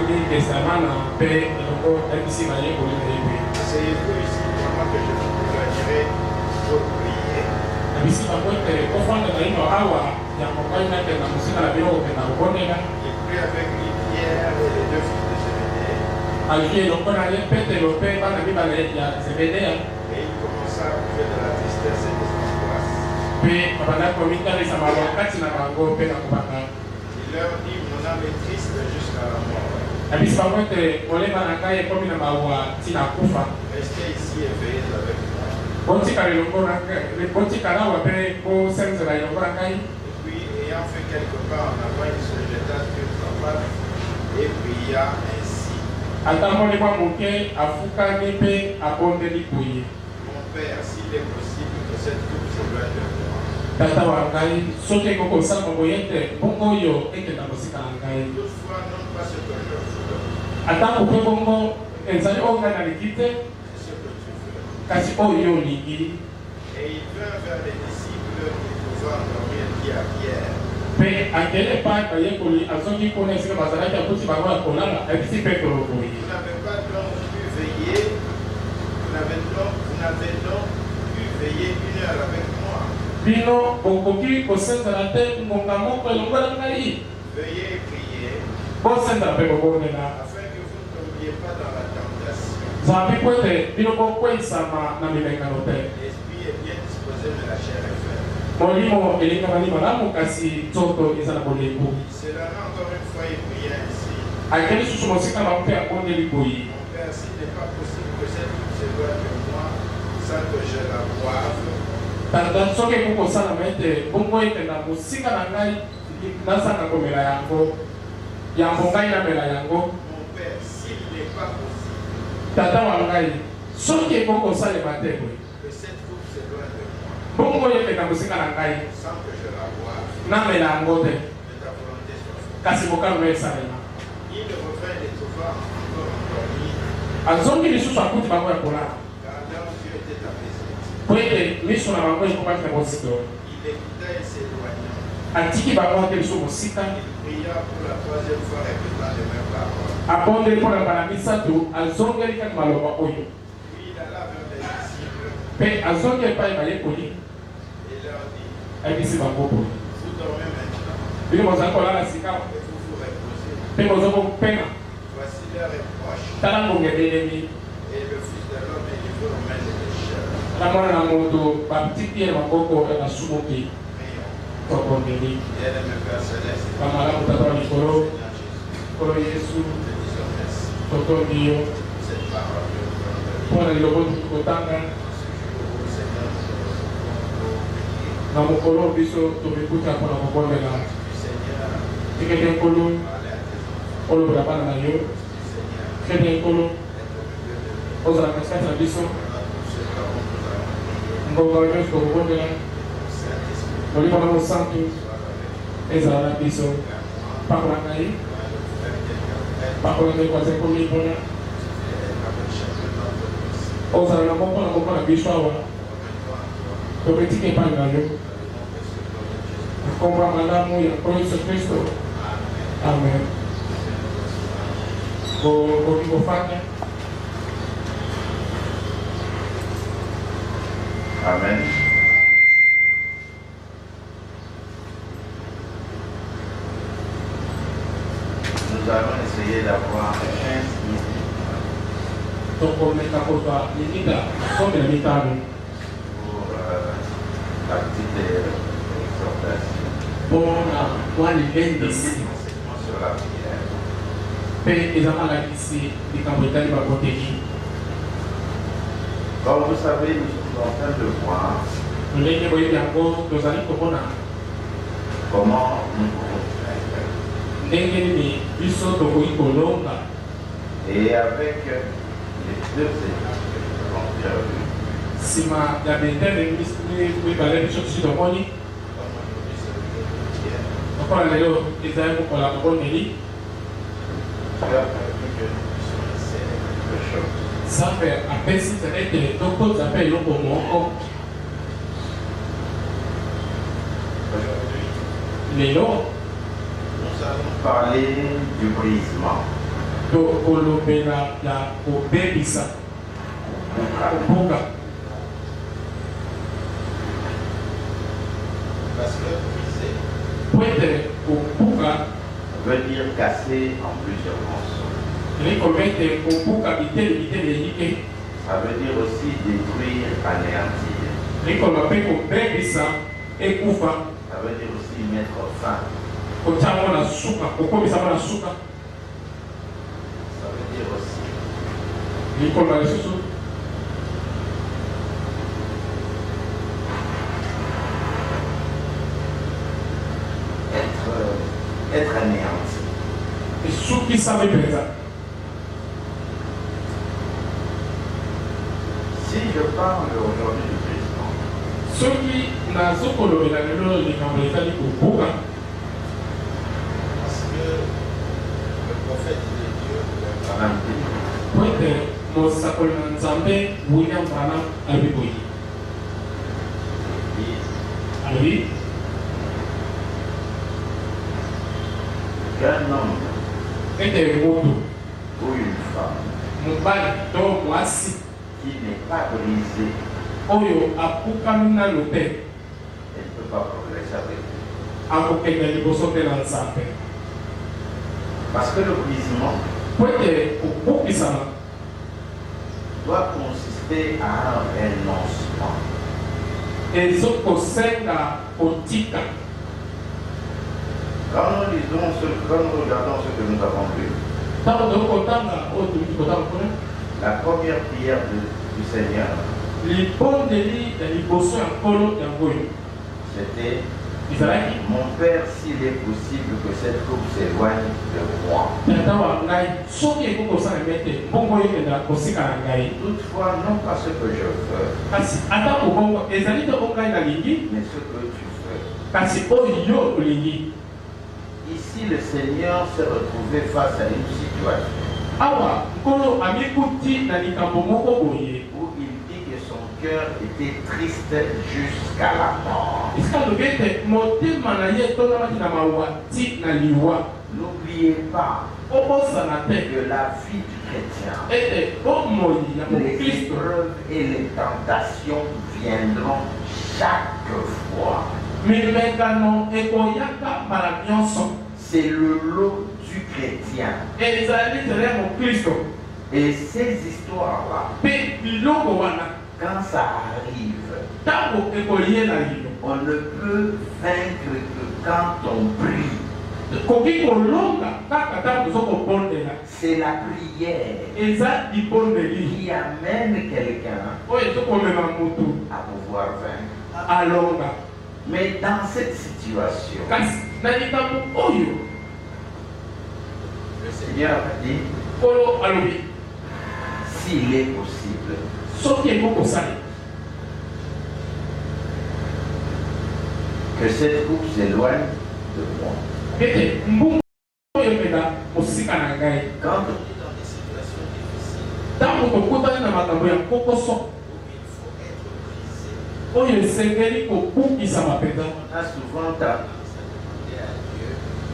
Azogi Testamana, Père, MC Maye, c'est ici vraiment que je voudrais dire pour prier. Abisi Bakote, Kofanda Naino Awa, Yamokaina, la musique à la Véro, et la Ronena. Il prie avec lui, Pierre et les deux fils de Zébédée. Allié, le Père, le Père, Bana Bibale, Zébédée. Et il commença à bouger de la tristesse et des angoisses. Puis, Papa Komita, les Samawa, Katina Bango, Pena Kubaka. Il leur dit, mon âme est triste jusqu'à la mort. Abisi Bakote, Olema Nakaye, comme la Mawa, Tina Kufa. Restez ici et veillez avec moi. Bontika, le Bontika, là, ou après, pour Sense, la Yokorakai. Et puis, ayant fait quelques pas en avant, il se jeta sur sa face et pria ainsi. Attends, les mois moqués, à Fouka, Népé, à Bondeli Pouye. Mon Père, s'il est possible que cette coupe s'éloigne de moi. Tata Wangai, sote Koko Sama Boyete, Bongo Yo, et que la musique à Wangai. Toutefois, non pas ce que je veux. Attends, pour Bongo, Enzali Oga na Likite, C'est ce que tu veux. Kasi Oyo Ligi. Et il vint vers les disciples qui pouvaient endormir, dit à Pierre. Mais à quel pas, Kayekoli, à ceux qui connaissent le Mazaraki, à tous les barons à Kolala, et puis Petro. Vous n'avez pas donc pu veiller, vous n'avez donc pu veiller 1 heure avec moi. Bino, Bokoki, Kosen de la tête, mon gamin, Kolongai. Veuillez et prier, Bosen de la Pébogona. afin que vous ne tombiez pas dans la tentation. Zabi Kwete, Bino Bokwe Sama, Namileka Note. L'esprit est bien disposé, mais la chair est faible. Molimo, Elika Manimo, Namo, Kasi, Toto, Isanaboleko. Cela encore une fois, il prie ainsi. À quel sous mon cycle à faire à Bondeli Pouye. Mon Père, s'il n'est pas possible que cette coupe s'éloigne de moi sans que je la boive, Tanda soke kuko sana mete bongo ete na musika na ngai nasaka komela yango yango ngai na mela yango mon Père, s'il n'est pas possible tata wa ngai soke kuko sale mateko que cette coupe s'éloigne de moi bongo ete na musika na ngai sans que je la boive, na mela yango te que ta volonté soit faite. kasi bokalo esalema Il revint les trouva encore endormis, azongi lisusu akuti bango ya kolala car leurs yeux étaient apaisés. po ete miso na bango ekomaki na mosika Il écouta et s'éloigna. atiki bango ate lisu mosika Il pria pour la troisième fois, répétant les mêmes paroles. abondeli mpo na mbala misato azongeli kati maloba oyo Puis il alla vers les disciples mpe azongi epai bayekoli et leur dit, ayebisi bango boye vous dormez maintenant bino bozali kolala sika et vous vous reposez. mpe boza kopena Voici l'heure est proche tala ngonga ebelemi et le Fils de l'homme est livré aux mains des pécheurs. na mwana na moto batiki ye maboko ya basumuki Prions. tokongeli Bien-aimé Père Céleste, bamalamu tata wa likolo Seigneur Jésus, kolo yesu nous te disons merci totongi yo pour cette parole que nous avons lue. mpo na lilobo tuki kotanga Oh Seigneur, nous prier. na mokolo biso tomikuta mpona kobondela Du Seigneur, tikete nkolo parler à tes enfants. olobela bana na yo Du Seigneur, kete nkolo être au milieu de nous. ozala katikati na biso Nous ce que nous avons prié. ngonga nyonso tokobondela Ton Saint-Esprit molimo na mosantu soit avec nous. ezala na biso pakola ngai pakola ngai kwaza ekomi mpona ozala na moko na moko na biso awa toketiki epai na yo kombo ya malamu ya nkolo yesu kristo amen koki kofanda Amen. Nous allons essayer d'avoir un signe tokomeka kozwa limita sombe na mitano pour la petite exhortation. mpona mwa libendisi Enseignement sur la prière. mpe eza malakisi likambo etali baboteli Comme vous savez, nous sommes en train de voir ndenge boyebi yango tozali komona comment nous pouvons faire. ndenge nini biso tokoki kolonga Et avec les deux étapes que nous avons bien vues, nsima ya bendele mibale biso tusi tomoni comme aujourd'hui c'est le jour de prière, lokola lelo ezali kokola mobondeli Dieu a permis que nous puissions essayer quelque chose. nzambe apesi nzela ete tokozwa mpe eloko moko Aujourd'hui, lelo nous allons parler du brisement. kolobela ya kobebisa kobuka. Parce que briser Po ete kobuka veut dire casser en plusieurs morceaux. eli koloba ete kobuka bitele eyike. Ça veut dire aussi détruire, anéantir. Eli koloba mpe kobebisa ekufa. Ça veut dire aussi mettre fin. Kotia yango na suka, kokomisa yango na suka. Ça veut dire aussi Eli koloba lisusu être anéanti. esukisa mpenza. Si je parle aujourd'hui du président, Soki nazokolobela lelo likambo ezali kobuka, parce que le prophète de Dieu, Branham dit, po ete mosakoli na Nzambe William Branham alobi boye. Alobi qu'un homme ete moto ou une femme mobali to mwasi qui n'est pas brisé, oyo apukami nano te elle ne peut pas progresser avec Dieu. akokende liboso te na Nzambe. Parce que le brisement Po ete kobukisama doit consister à un renoncement. ezokosenga kotika. Quand nous regardons ce que nous avons vu, Ntango tokotanga oyo toliki kotanga kuna la première prière du Seigneur, libondeli ya liboso ya nkolo yango oyo c'était ezalaki mon Père, s'il est possible que cette coupe s'éloigne de moi. tata wa ngai soki ekokosala mete mbongo oyo ekendela kosika na ngai. Toutefois, non pas ce que je veux, Kasi ata kobongo ezali te o ngai nalingi, mais ce que tu veux. kasi oyo yo olingi. Ici, le Seigneur s'est retrouvé face à une situation Awa nkolo amikuti na likambo moko boye où il dit que son cœur était triste jusqu'à la mort. esika alobi ete motema na ye etonamaki na mawa ti na liwa. N'oubliez pas Obosana te que la vie du chrétien, ete bomoi ya les mokristo épreuves et les tentations viendront chaque fois. mimekano ekoyaka mbala nyonso. C'est le lot du chrétien. Ezali nzela ya mokristo Et ces histoires-là, mpe biloko wana quand ça arrive, ntango ekoyela lino on ne peut vaincre que quand on prie. koki kolonga kaka ntango tozokobondela. C'est la prière Eza libondeli qui amène quelqu'un oyo ezokomema motu à pouvoir vaincre. alonga. Mais dans cette situation, Kasi na likambo oyo le Seigneur a dit, nkolo alobi s'il est possible, soki ekokosala que cette coupe s'éloigne de moi. ete mbungu oyo ekenda mosika na ngai. Quand on est dans des situations difficiles Ntango tokutani na makambo ya kokoso où il faut être brisé, oyo esengeli kobukisama mpenza, on a souvent tendance à demander à Dieu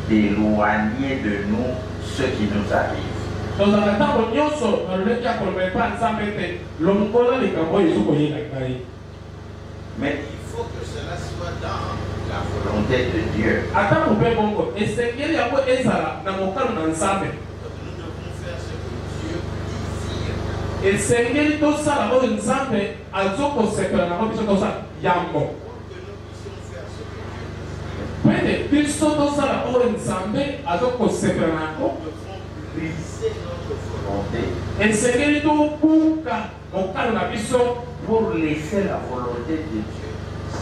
d'éloigner de nous ce qui nous arrive. tozala ntango nyonso naloleki ya koloba epa Nzambe ete longola likambo oyo ezokoyela ngai. Mais il faut que cela soit dans la volonté de Dieu, Ata mope bongo esengeli yango ezala na mokano na Nzambe. donc nous devons faire ce que Dieu désire. Esengeli tosala oyo Nzambe azokosepela nango biso tosala yango. Pour que nous puissions faire ce que Dieu désire, Pwede biso tosala oyo Nzambe azokosepela nango, nous devons briser notre volonté esengeli tobuka mokano na biso pour laisser la volonté de Dieu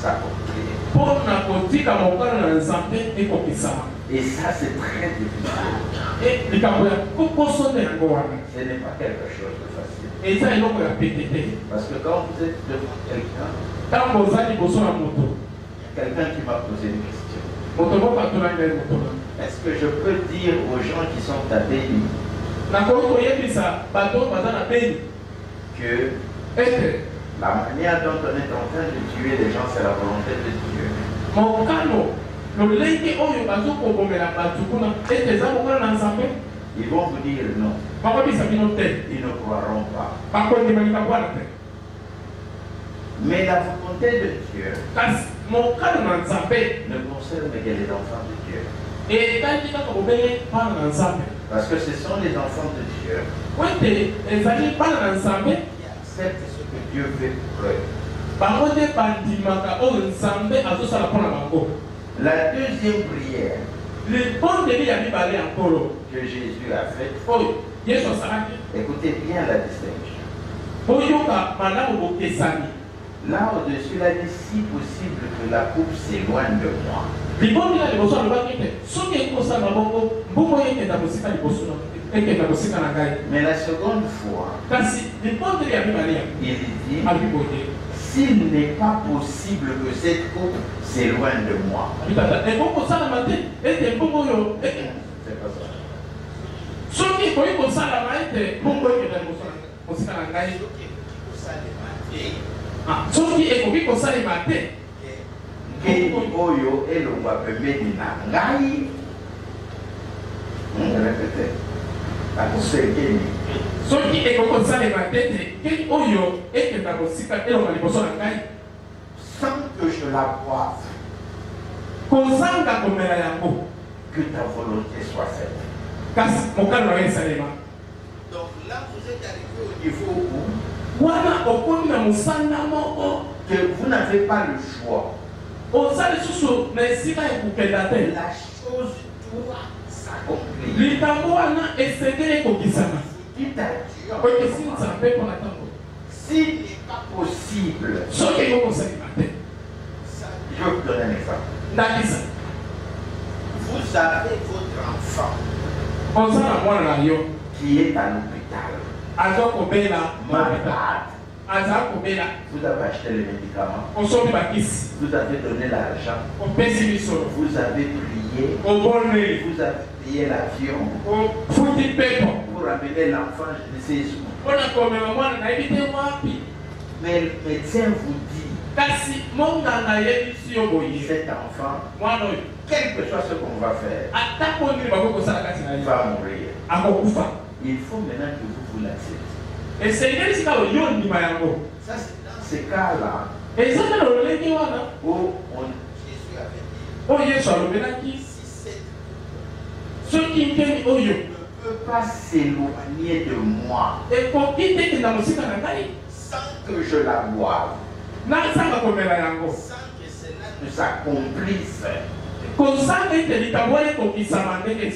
s'accomplir. mpona kotika mokano na Nzambe ekokisama. Et ça, c'est très difficile. E likambo ya kokoso nde yango wana Ce n'est pas quelque chose de facile. eza eloko ya pete te. Parce que quand vous êtes devant quelqu'un, Ntango oza liboso na moto, quelqu'un qui m'a posé une question. moto moko atuna ngai motona, Est-ce que je peux dire aux gens qui sont à Béni nakoki koyebisa bato baza na Beni que ete la manière dont on est en train de tuer les gens, c'est la volonté de Dieu? mokano lolenge oyo bazokobomela bato kuna ete eza mokano na Nzambe. Ils vont vous dire non. Ils ne croiront pas. Mais la volonté de Dieu ne concerne que les enfants de Dieu. Parce que ce sont les enfants de Dieu qui acceptent ce que Dieu fait pour eux. La deuxième prière que Jésus a faite, écoutez bien la distinction. Là au-dessus, il a dit si possible que la coupe s'éloigne de moi. Mais la seconde fois, il dit s'il n'est pas possible que cette coupe s'éloigne de moi. C'est pas ça. Oyo elongwa pembeni na ngai. Répétez. Akosekeni. Soki ekokosalema tete keki oyo ekenda kosika elonga liboso na ngai sans que je la boive. Kozanga komela yango. Que ta volonté soit faite. Kasi mokano na esalema. Donc là vous êtes arrivé au niveau où wana okomi na musanga moko que vous n'avez pas le choix. Ozali susu na esika ekokenda te. La chose doit s'accomplir. Likambo wana esengeli ekokisama. Dites à Dieu, s'il n'est pas possible, je vais vous donner un exemple. Vous avez votre enfant qui est à l'hôpital, malade. Vous avez acheté les médicaments, vous avez donné l'argent, vous avez prié, vous avez payé l'avion pour amener l'enfant, je ne sais où. Mais le médecin vous dit, cet enfant, quel que soit ce qu'on va faire, il va mourir. Il faut maintenant que vous l'acceptez. Ça, c'est dans ces cas-là où Jésus avait dit, si cette ne peut pas s'éloigner de moi sans que je la boive, sans que cela ne s'accomplisse, que ta volonté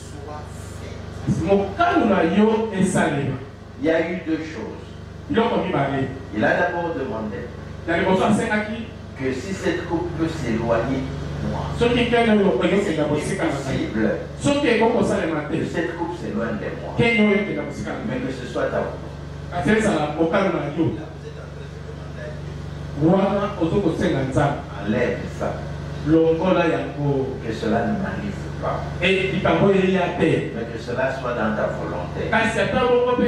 soit faite. Il y a eu deux choses. Il a d'abord demandé que si cette coupe peut s'éloigner de moi, c'est possible que cette coupe s'éloigne de moi, mais que ce soit ta volonté. Là, vous êtes en train de demander à Dieu, enlève ça, que cela ne m'arrive pas, mais que cela soit dans ta volonté. Là, vous êtes encore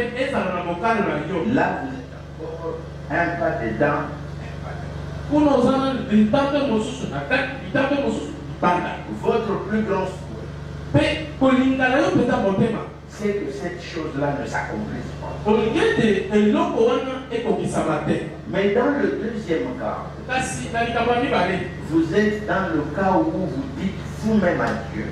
un pas dedans, un pas dedans. Votre plus grand souhait, c'est que cette chose-là ne s'accomplisse pas. Mais dans le deuxième cas, vous êtes dans le cas où vous dites vous-même à Dieu,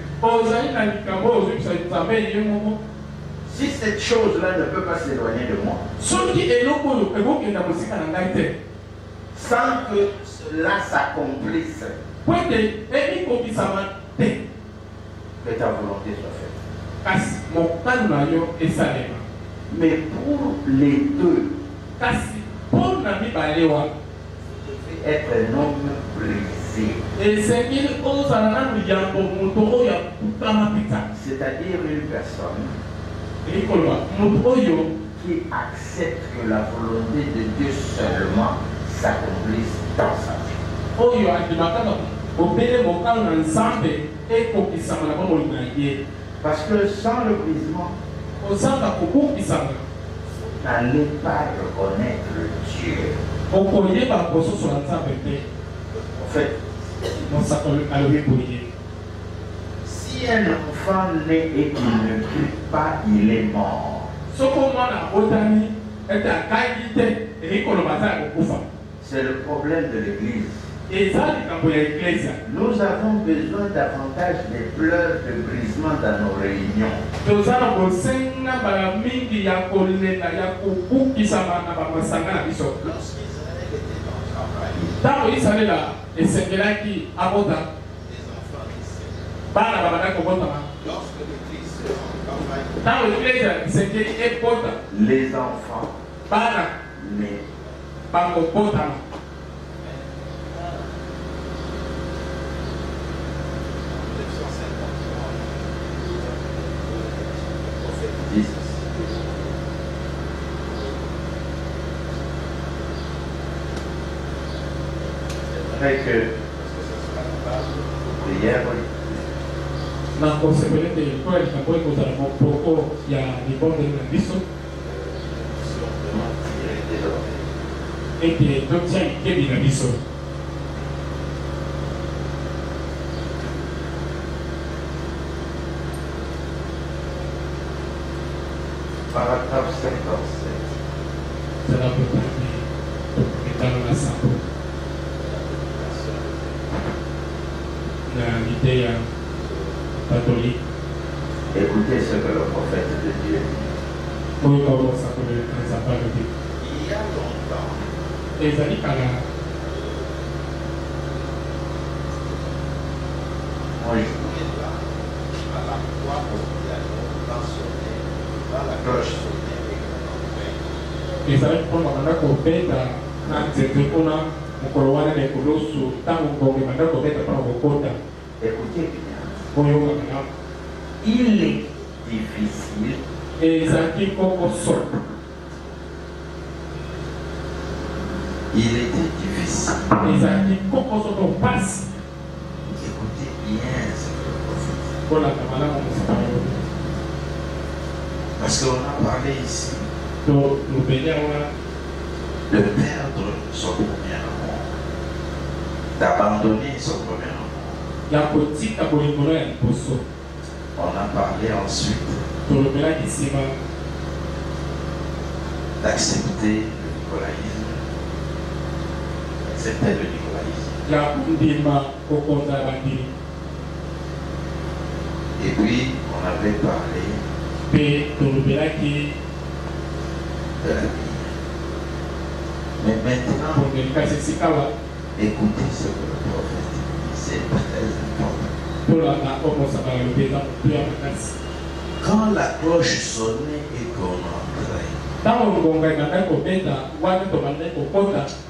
si cette chose-là ne peut pas s'éloigner de moi, sans que cela s'accomplisse, que ta volonté soit faite. Mais pour les deux, vous devez être un homme brisé. C'est-à-dire une personne qui accepte que la volonté de Dieu seulement s'accomplisse dans sa vie. Parce que sans le brisement, vous n'allez pas reconnaître Dieu. En fait, si un enfant enfant naît et qu'il ne crie pas, il est mort. C'est le problème de l'église. Nous avons besoin davantage des pleurs de brisement dans nos réunions. Lorsqu'Israël était en lorsque l'Église en campagne, les enfants naissent. C'est vrai que prière, paragraphe 57. Écoutez ce que le prophète de Dieu dit. Il y a longtemps, moi je voulais là, à la croix au piano, dans la cloche sonnait et Écoutez bien. Il est difficile. Il est difficile. Écoutez bien ce que le prophète. Parce qu'on a parlé ici de perdre son premier amour, d'abandonner son premier amour. On a parlé ensuite d'accepter le nicolaïsme, accepter le nicolaïsme. Et puis on avait parlé de la vie. Mais maintenant, écoutez ce que le prophète dit, c'est très important. Quand la cloche sonnait et qu'on entrait,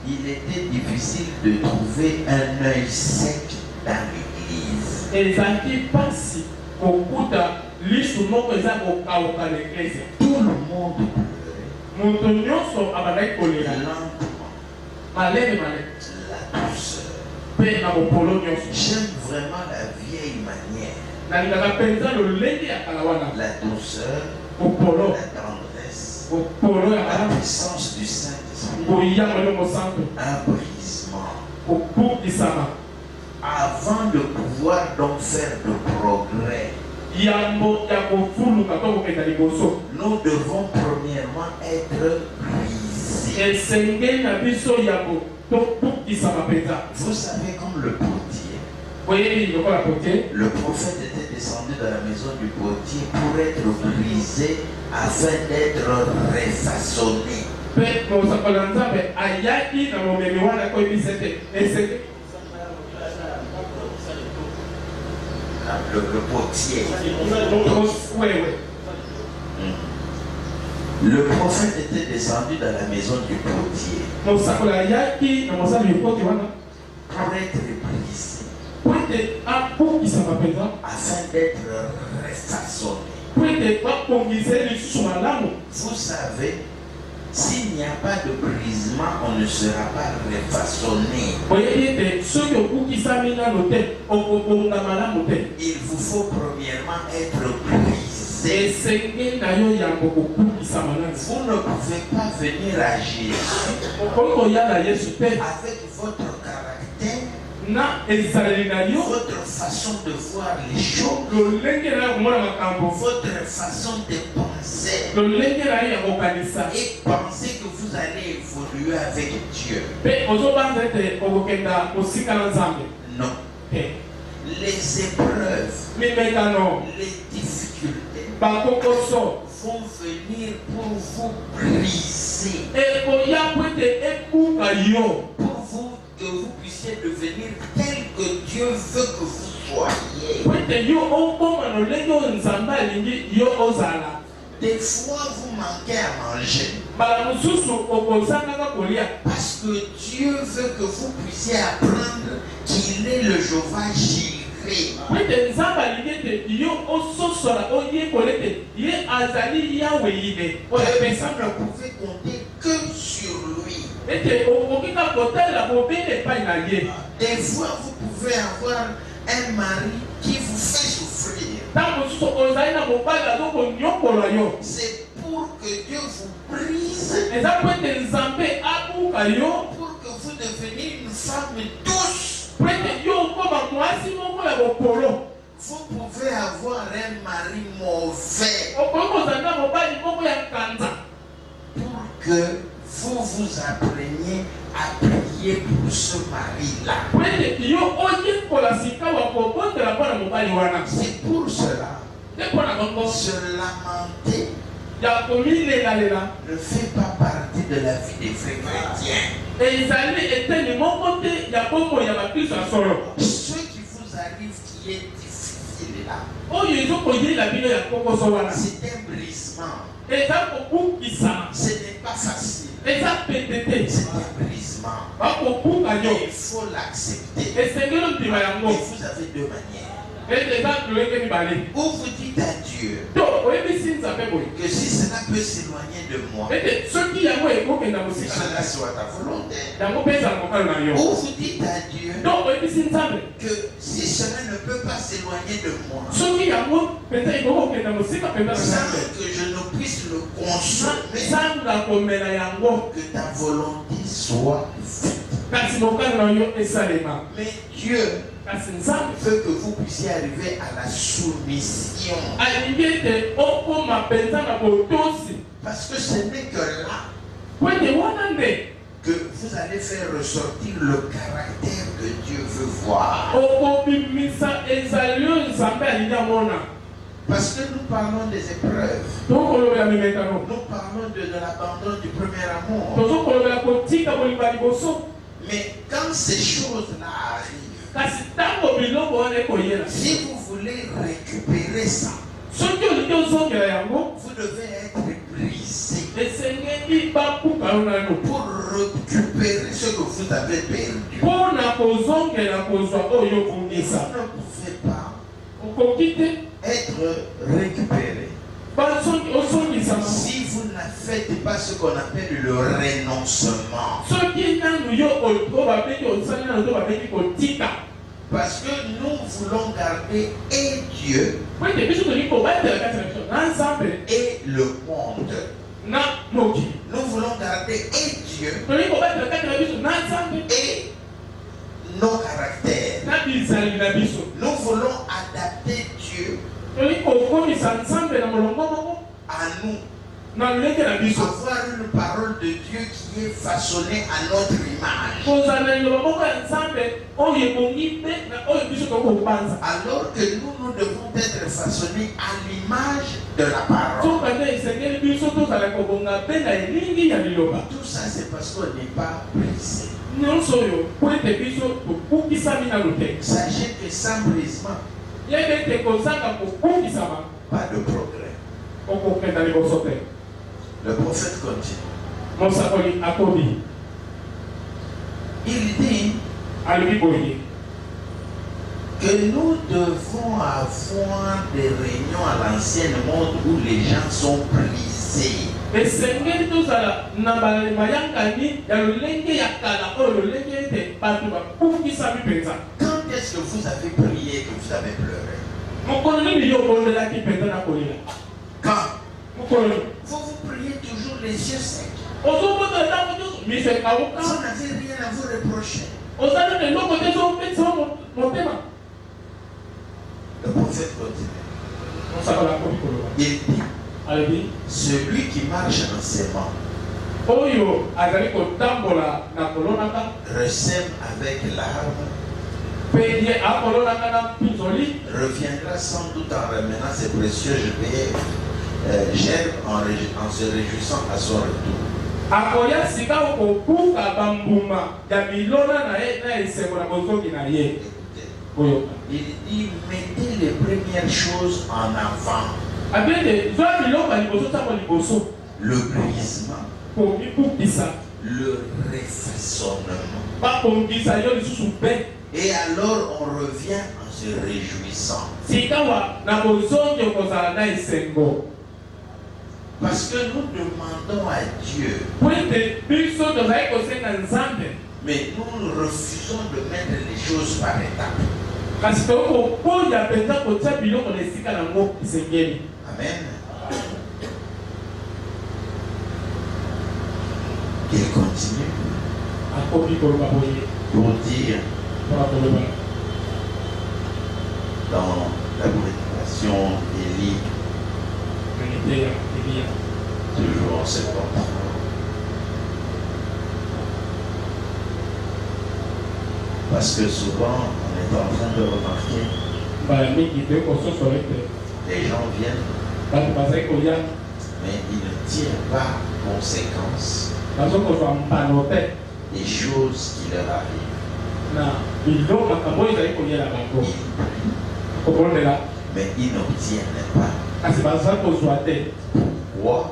il était difficile de trouver un œil sec dans l'église. Tout le monde pleurait. La douceur. J'aime vraiment la vieille manière. La douceur, la tendresse, la puissance du Saint-Esprit, un brisement. Avant de pouvoir donc faire de progrès, nous devons premièrement être brisés. Vous savez, comme le potier, le prophète était descendu dans la maison du potier pour être brisé afin d'être refaçonné. Le potier. Le prophète était descendu dans la maison du potier pour être brisé afin d'être refaçonné. Vous savez, s'il n'y a pas de brisement, on ne sera pas refaçonné. Il vous faut premièrement être brisé. Vous ne pouvez pas venir à Jésus avec votre caractère votre façon de voir les choses, votre façon de penser, et pensez que vous allez évoluer avec Dieu. Non. Les épreuves, les difficultés vont venir pour vous briser, pour vous que vous puissiez devenir tel que Dieu veut que vous soyez. Des fois vous manquez à manger parce que Dieu veut que vous puissiez apprendre qu'il est le Jéhovah Jireh. Vous ne pouvez compter que sur lui. Des fois vous pouvez avoir un mari qui vous fait souffrir. C'est pour que Dieu vous brise, pour que vous deveniez une femme douce. Vous pouvez avoir un mari mauvais pour que vous vous appreniez à prier pour ce mari-là. C'est pour cela, se lamenter ne fait pas partie de la vie des vrais chrétiens. Ce qui vous arrive qui est difficile là, c'est un brisement. Ce n'est pas facile. C'est un brisement. Il faut l'accepter. Et vous avez deux manières. Ou vous dites à Dieu que si cela peut s'éloigner de moi, que cela soit ta volonté. Ou vous dites à Dieu que si cela ne peut pas s'éloigner de moi, sans que je ne puisse le consommer, que ta volonté soit faite. Mais Dieu veut que vous puissiez arriver à la soumission. Parce que ce n'est que là que vous allez faire ressortir le caractère que Dieu veut voir. Parce que nous parlons des épreuves. Nous parlons de l'abandon du premier amour. Mais quand ces choses-là arrivent, si vous voulez récupérer ça, vous devez être brisé pour récupérer ce que vous avez perdu. Vous ne pouvez pas être récupéré si vous ne faites pas ce qu'on appelle le renoncement. Parce que nous voulons garder et Dieu et le monde. Nous voulons garder et Dieu et nos caractères. Nous voulons adapter Dieu à nous. Avoir une parole de Dieu qui est façonnée à notre image. Alors que nous devons être façonnés à l'image de la parole. Tout ça c'est parce qu'on n'est pas brisé. Sachez que sans brisement, pas de progrès. Le prophète continue. Il dit que nous devons avoir des réunions à l'ancienne monde où les gens sont brisés. Quand est-ce que vous avez prié et que vous avez pleuré? Quand vous priez toujours les yeux secs. Vous n'avez rien à vous reprocher. Le prophète continue. Il dit, celui qui marche en s'aimant resème avec larmes, reviendra sans doute en ramenant ses précieux gerbes en se réjouissant à son retour. Il dit, mettez les premières choses en avant. Le brisement, le réfaçonnement. Et alors on revient en se réjouissant. Parce que nous demandons à Dieu, mais nous refusons de mettre les choses par étapes. Amen. Il continue pour dire dans la prédication d'Élie, toujours en septembre, parce que souvent on est en train de remarquer, les gens viennent, mais ils ne tirent pas conséquence des choses qui leur arrivent. Mais ils n'obtiennent pas. Pourquoi?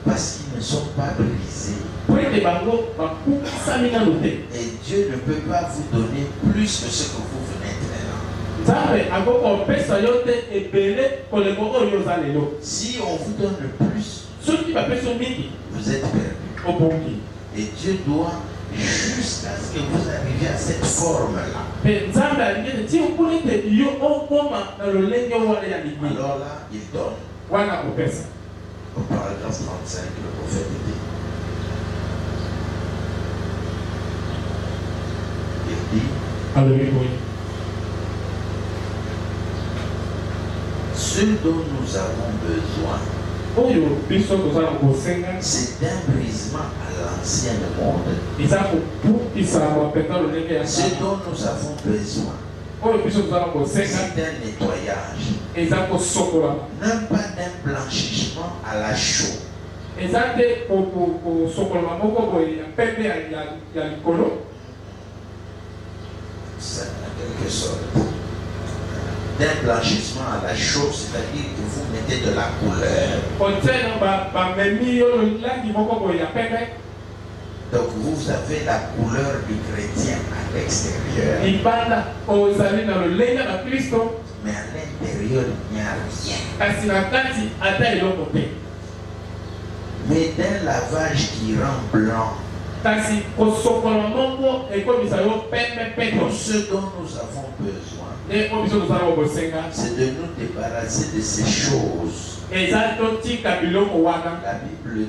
Parce qu'ils ne sont pas brisés. Et Dieu ne peut pas vous donner plus que ce que vous venez de faire. Si on vous donne le plus, vous êtes perdu. Et Dieu doit, jusqu'à ce que vous arriviez à cette forme-là. Alors là, il donne. Au paragraphe 35, le prophète dit, ce dont nous avons besoin, c'est d'un brisement à l'ancien monde. Ce dont nous avons besoin, c'est d'un nettoyage. Même pas d'un blanchissement à la chaux. C'est en quelque sorte d'un blanchissement à la chaux, c'est-à-dire que vous mettez de la couleur. Donc vous avez la couleur du chrétien à l'extérieur. Mais à l'intérieur, il n'y a rien. Mais d'un lavage qui rend blanc. Tout ce dont nous avons besoin, c'est de nous débarrasser de ces choses. La Bible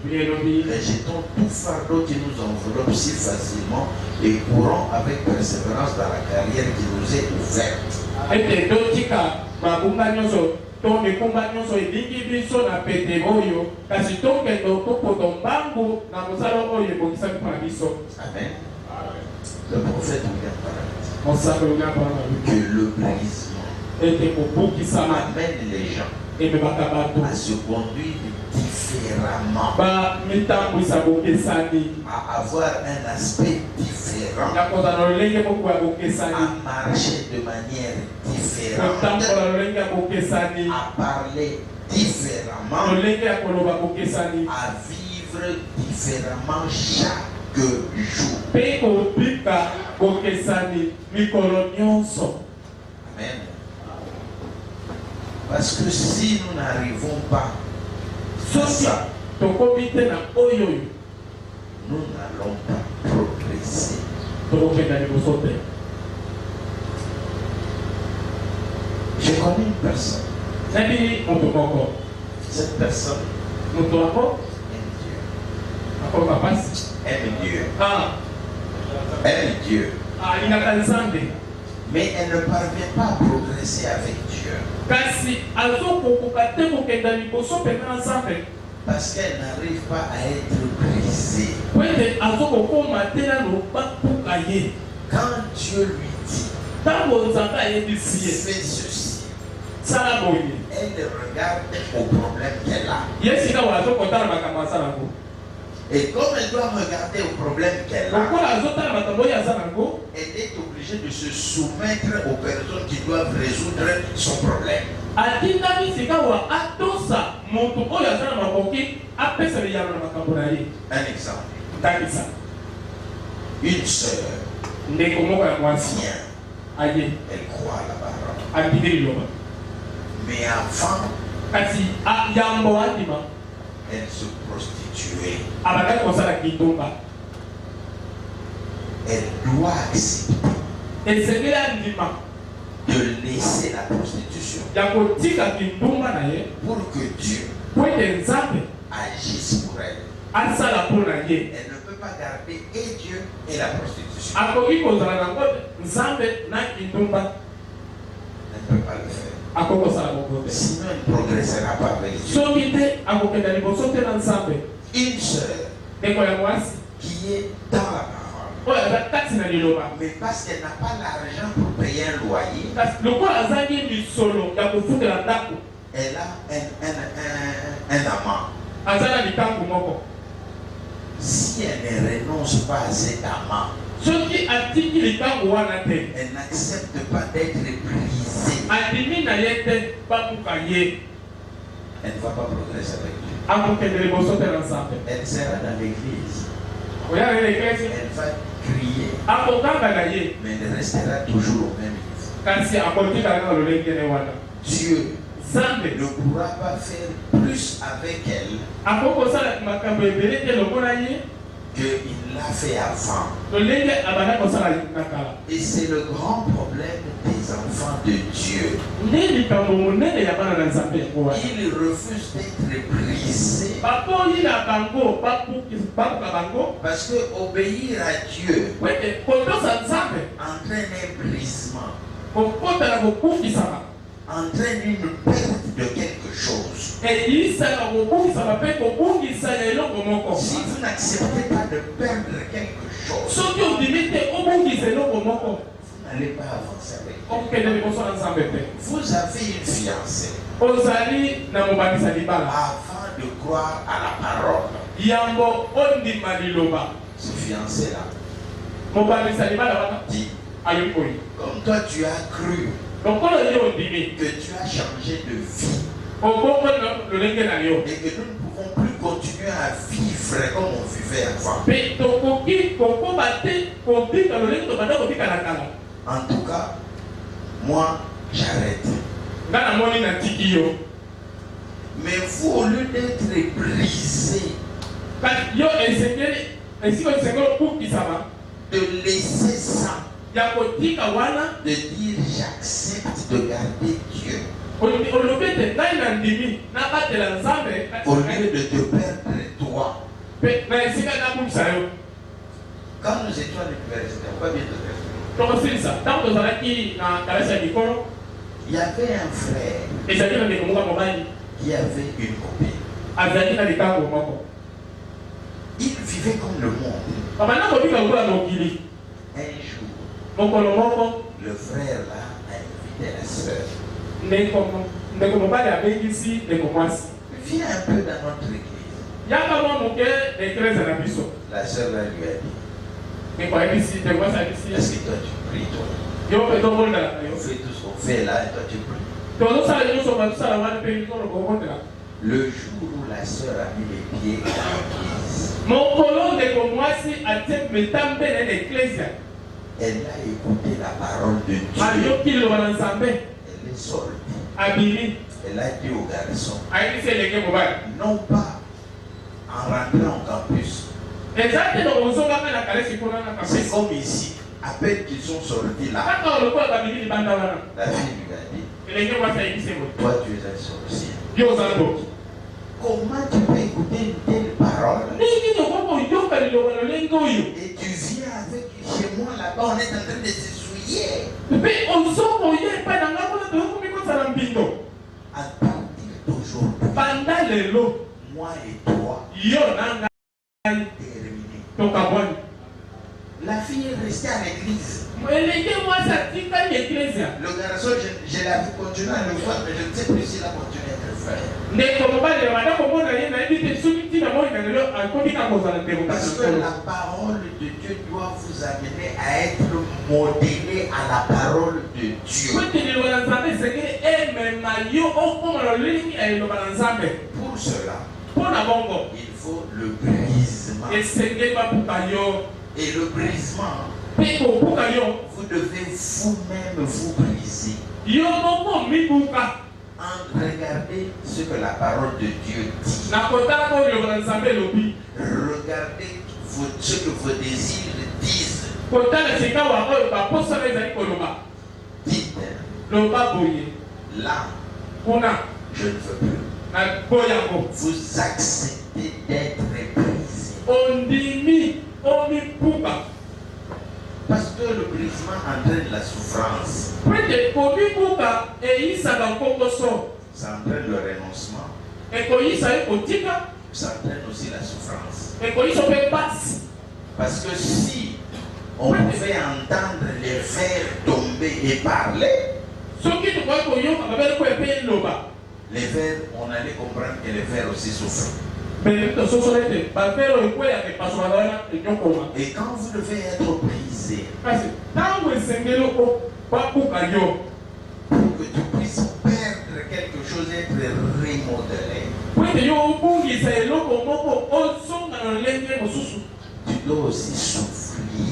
dit, rejetons tout fardeau qui nous enveloppe si facilement et courons avec persévérance dans la carrière qui nous est ouverte. Amen. Le prophète William Branham que le brisement amène les gens à se conduire différemment, à avoir un aspect différent, à marcher de manière différente, à parler différemment, à vivre différemment chaque jour. Amen. Parce que si nous n'arrivons pas à ça, nous n'allons pas progresser. Je connais une personne. Cette personne aime Dieu. Aime Dieu. aime Dieu. Mais elle ne parvient pas à progresser avec Dieu. Parce qu'elle n'arrive pas à être brisée. Quand Dieu lui dit, fais ceci, elle regarde au problème qu'elle a. Et comme elle doit regarder au problème qu'elle a, elle est obligée de se soumettre aux personnes qui doivent résoudre son problème. Un exemple. Une sœur vient, elle croit à la parole. Mais avant, elle se prostituait. Elle doit accepter de laisser la prostitution pour que Dieu agisse pour elle. Elle ne peut pas garder et Dieu et la prostitution. Elle ne peut pas le faire. Sinon, elle ne progressera pas avec Dieu. Une sœur qui est dans la parole, mais parce qu'elle n'a pas l'argent pour payer un loyer, elle a un amant. Si elle ne renonce pas à cet amant, elle n'accepte pas d'être brisée, elle ne va pas progresser avec Dieu. Elle sera dans l'église. Elle va crier, mais elle restera toujours au même niveau. Dieu ne pourra pas faire plus avec elle qu'il l'a fait avant. Et c'est le grand problème des enfants de Dieu. Ils refusent d'être brisés parce que obéir à Dieu entraîne un brisement, entraîne une perte de quelque chose. Si vous n'acceptez pas de perdre quelque chose, vous n'allez pas avancer avec Dieu. Vous avez une fiancée avant de croire à la parole. Ce fiancé-là dit, comme toi tu as cru que tu as changé de vie et que nous ne pouvons plus continuer à vivre comme on vivait avant. En tout cas, moi j'arrête. Mais vous, au lieu d'être brisé, de laisser ça, de dire j'accepte de garder Dieu, au lieu de te perdre toi. Quand nous étions à l'université, on va bien te il y avait un frère qui avait une copine. Il vivait comme le monde. Un jour, le frère là a invité la sœur. Viens un peu dans notre église. La sœur là lui a dit, est-ce que toi tu pries toi? On fait tout ce qu'on fait là et toi tu pries. Le jour où la sœur a mis les pieds à l'église, elle a écouté la parole de Dieu. Elle est sortie. Elle a dit au garçon, non pas en rentrant au campus. C'est comme ici. À peine qu'ils sont sortis là, la fille lui a dit, toi tu es un sorcier. Comment tu peux écouter une telle parole et tu viens avec loin là-bas, on est en train de se souiller. Mais on sort pour y aller, pas dans la boîte de l'eau, mais quand ça l'ambito. À partir d'aujourd'hui, Pendant les lots, moi et toi, yo nanga terminé. ton cabane. La fille est restée à l'église. Moi, ça dit qu'à l'église. Le garçon, je l'ai vu continuer à le voir, mais je ne sais plus s'il a continué à le faire. Parce que la parole de Dieu doit vous amener à être modélé à la parole de Dieu. Pour cela, il faut le brisement. Et le brisement, vous devez vous-même vous briser. Regardez ce que la parole de Dieu dit. Regardez ce que vos désirs disent. Dites, là, je ne veux plus. Vous acceptez d'être brisé. Parce que le brisement entraîne la souffrance. Ça entraîne le renoncement. Ça entraîne aussi la souffrance. Parce que si on pouvait entendre les vers tomber et parler, les vers, on allait comprendre que les vers aussi souffrent. Et quand vous devez être brisé, pour que tu puisses perdre quelque chose et être remodelé, tu dois aussi souffrir.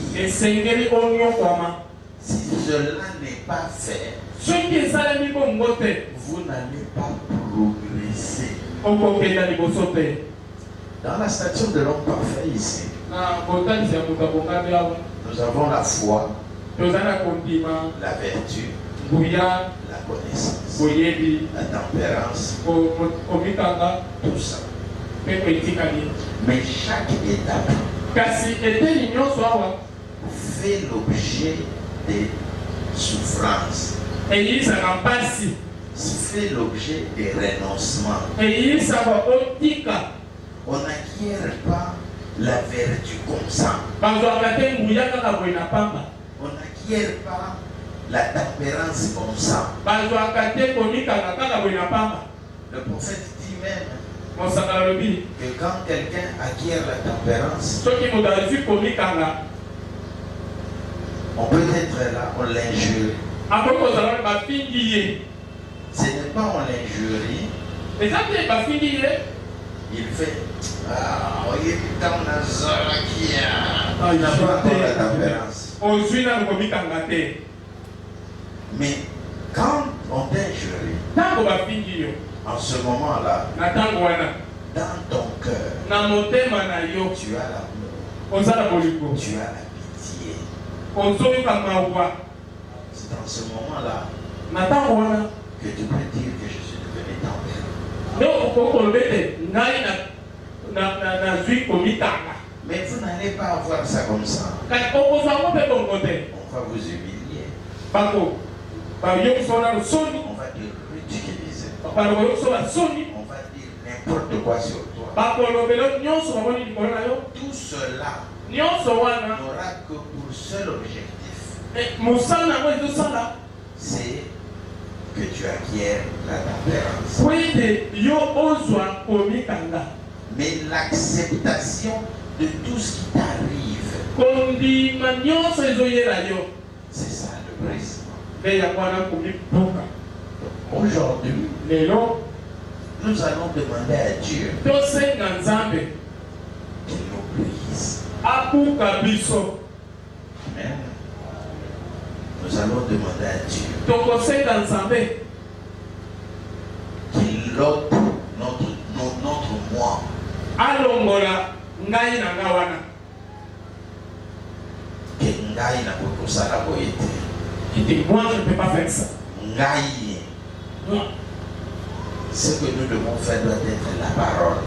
Si cela n'est pas fait, vous n'allez pas progresser. Dans la stature de l'homme parfait ici, nous avons la foi, la vertu, la connaissance, la tempérance, tout ça. Mais chaque étape fait l'objet des souffrances, fait l'objet des renoncements. On n'acquiert pas la vertu comme ça. On n'acquiert pas la tempérance comme ça. Le prophète dit même que quand quelqu'un acquiert la tempérance, on peut être là, on l'injure. Ce n'est pas on l'injurie. Il fait voyez putain on a Zara qui a il n'a pas encore la tempérance. Mais quand on t'injurie, en ce moment-là, dans ton cœur, tu as l'amour, tu as la pitié. C'est dans ce moment-là que tu peux dire que je suis devenu tempéré. Mais vous n'allez pas avoir ça comme ça. On va vous humilier. On va te ridiculiser. On va dire n'importe quoi sur toi. Tout cela n'aura que pour seul objectif, c'est que tu acquiers la tempérance. Mais l'acceptation de tout ce qui t'arrive, c'est ça le brisement. Aujourd'hui, nous allons demander à Dieu qu'il nous brise. Amen. Nous allons demander à Dieu qu'il ôte notre moi. Moi je ne peux pas faire ça. Ce que nous devons faire doit être la parole.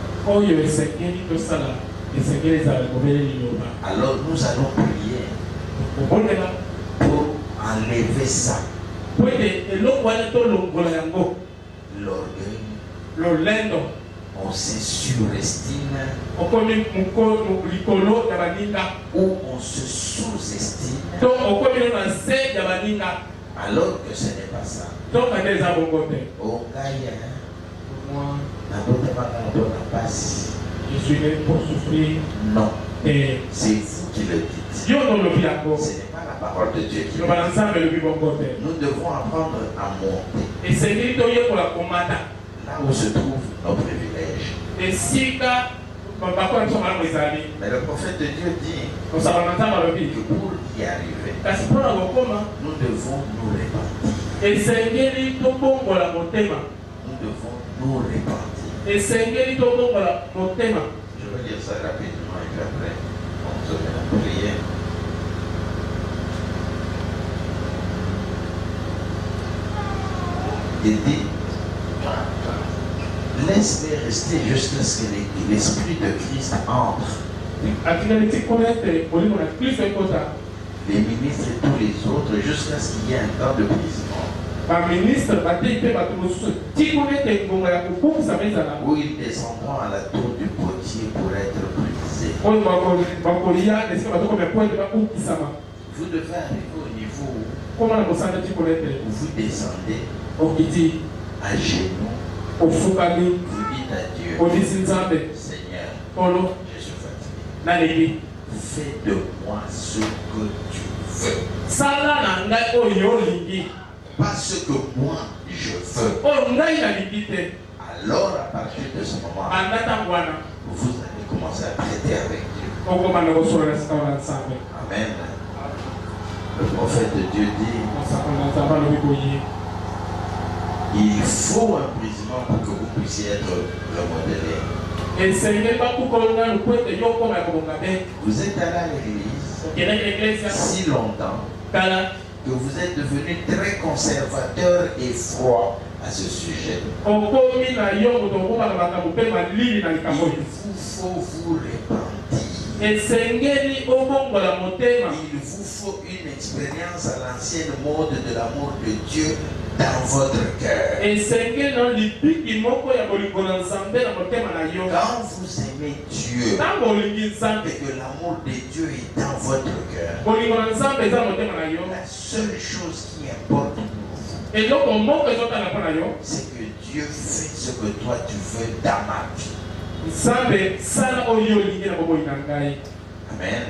Alors nous allons prier pour enlever ça. L'orgueil. On se surestime ou on se sous-estime alors que ce n'est pas ça. Oh, Gaïa, je suis né pour souffrir. Non, et c'est vous qui le dites. Ce n'est pas la parole de Dieu qui le dit. Nous devons apprendre à monter là où se trouve nos privilèges. Mais le prophète de Dieu dit que pour y arriver, nous devons nous repentir. Nous devons nous repentir. Je vais lire ça rapidement et puis après on se met à prier. Il dit, laisse-les rester jusqu'à ce que l'Esprit de Christ entre. Les ministres et tous les autres jusqu'à ce qu'il y ait un temps de brisement. Où ils descendront à la tour du potier pour être brisés. Vous devez arriver au niveau où vous descendez à genoux. Vous dites à Dieu, Seigneur, je suis fatigué. Fais de moi ce que tu veux. Pas ce que moi je veux. Alors à partir de ce moment, vous allez commencer à traiter avec Dieu. Amen. Le prophète de Dieu dit, il faut un brisement pour que vous puissiez être remodélé. Vous êtes allé à l'église si longtemps que vous êtes devenu très conservateur et froid à ce sujet. Il vous faut vous repentir. Il vous faut une expérience à l'ancienne mode de l'amour de Dieu dans votre cœur. Quand vous aimez Dieu et que l'amour de Dieu est dans votre cœur, la seule chose qui importe pour vous, c'est que Dieu fait ce que toi tu veux dans ma vie. Amen.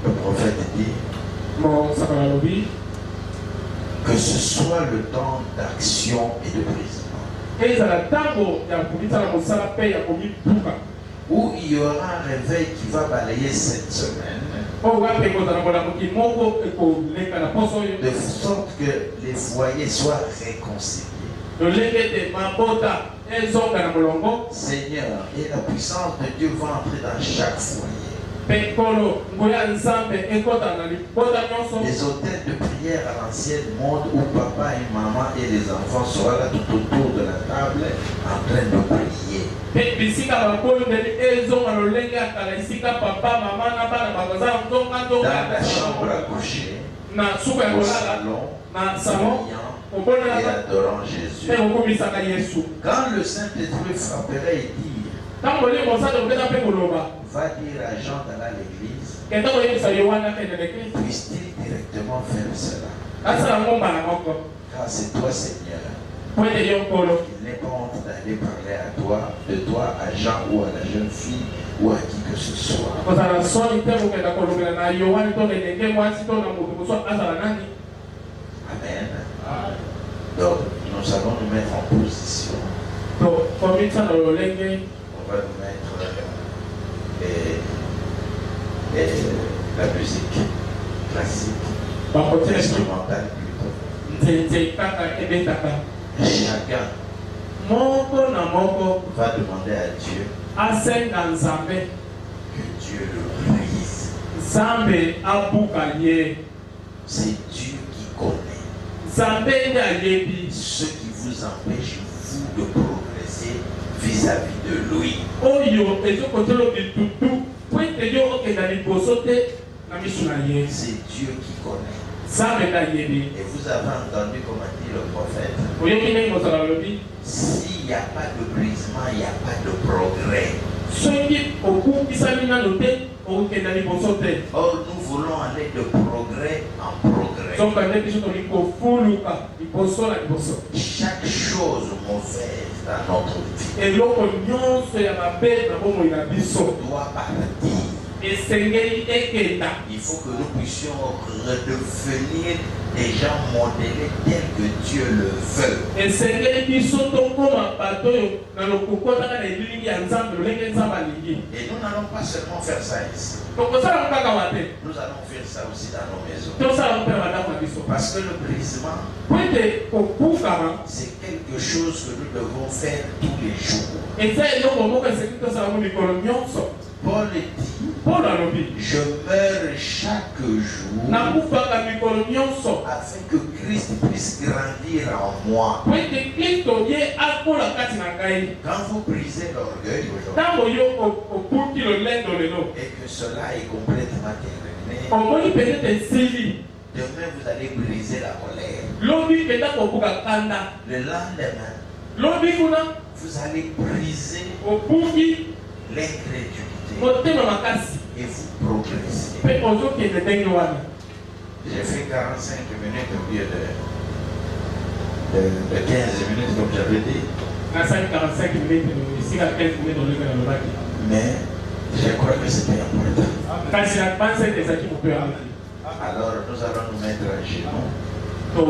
Le prophète dit que ce soit le temps d'action et de brisement, où il y aura un réveil qui va balayer cette semaine, de sorte que les foyers soient réconciliés. Seigneur, et la puissance de Dieu va entrer dans chaque foyer. Les hôtels de prière à l'ancienne mode où papa et maman et les enfants seront là tout autour de la table en train de prier. Dans la chambre à coucher, au salon, et adorant Jésus. Quand le Saint-Esprit frapperait et dire, va dire à Jean d'aller à l'église, puisse-t-il directement faire cela? Car c'est toi, Seigneur. Il n'est pas honte d'aller parler à toi, de toi à Jean ou à la jeune fille ou à qui que ce soit. Amen. Donc, nous allons nous mettre en position. On va nous mettre la musique classique, instrumentale plutôt. Chacun va demander à Dieu que Dieu le brise. C'est Dieu qui connaît ce qui vous empêche, vous, de progresser vis-à-vis de lui. C'est Dieu qui connaît. Et vous avez entendu comment dit le prophète. S'il n'y a pas de brisement, il n'y a pas de progrès. Or, nous voulons aller de progrès en progrès. Chaque chose mauvaise dans notre vie doit partir. Il faut que nous puissions redevenir des gens modélés tels que Dieu le veut. Et nous n'allons pas seulement faire ça ici. Nous allons faire ça aussi dans nos maisons. Parce que le brisement, c'est quelque chose que nous devons faire tous les jours. Paul dit, je meurs chaque jour afin que Christ puisse grandir en moi. Quand vous brisez l'orgueil aujourd'hui et que cela est complètement terminé, demain vous allez briser la colère. Le lendemain, vous allez briser l'incrédulité. Et vous progressez. J'ai fait 45 minutes au lieu de 15 minutes comme j'avais dit. Mais je crois que c'était important. Alors nous allons nous mettre à genoux pour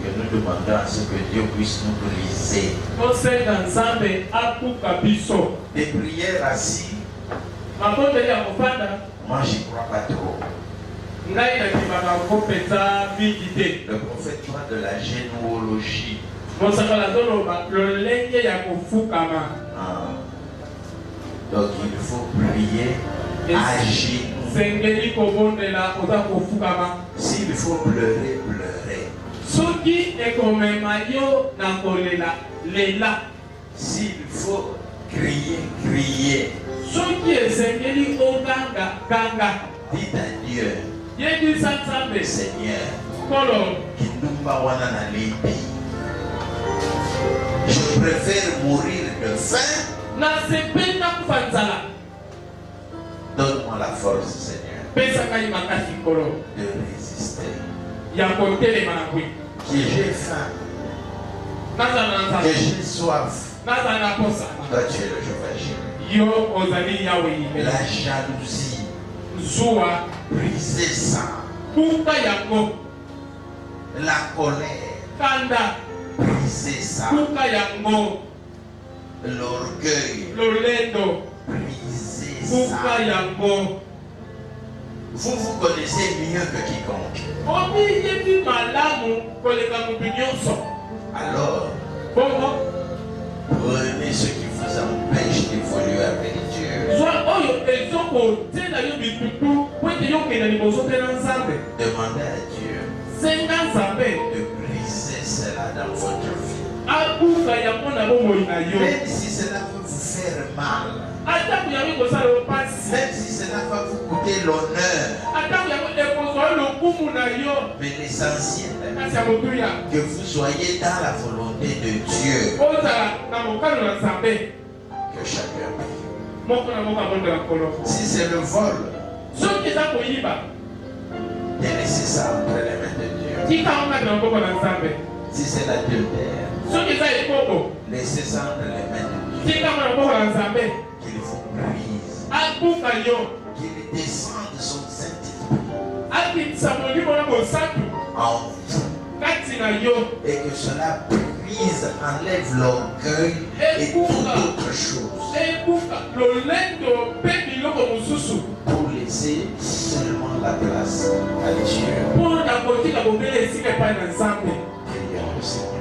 que nous demandions à ce que Dieu puisse nous briser. Des prières assis, moi j'y crois pas trop. Le prophète parle de la généalogie. Donc il faut prier à genoux. S'il faut pleurer, pleurer. S'il faut crier, crier. Dites à Dieu, Seigneur, je préfère mourir de faim. Donne-moi la force, Seigneur, de résister. Que j'ai faim, que j'ai soif. Toi tu es le Jéhovah. La jalousie, briser ça. La colère, briser ça. L'orgueil, briser ça. Vous connaissez mieux que quiconque. Alors, prenez ce qui vous empêche d'évoluer avec Dieu. Demandez à Dieu de briser cela dans votre vie. Même si cela peut vous faire mal. Même si cela va vous coûter l'honneur. Mais l'essentiel, que vous soyez dans la volonté de Dieu. Que chacun prie. Si c'est le vol, délaissez ça entre les mains de Dieu. Si c'est l'adultère, laissez ça entre les mains de Dieu. Qu'il vous brise. Qu'il descende de son Saint-Esprit en vous. Et que cela brise, enlève l'orgueil et toute autre chose. Pour laisser seulement la place à Dieu. Prions le Seigneur.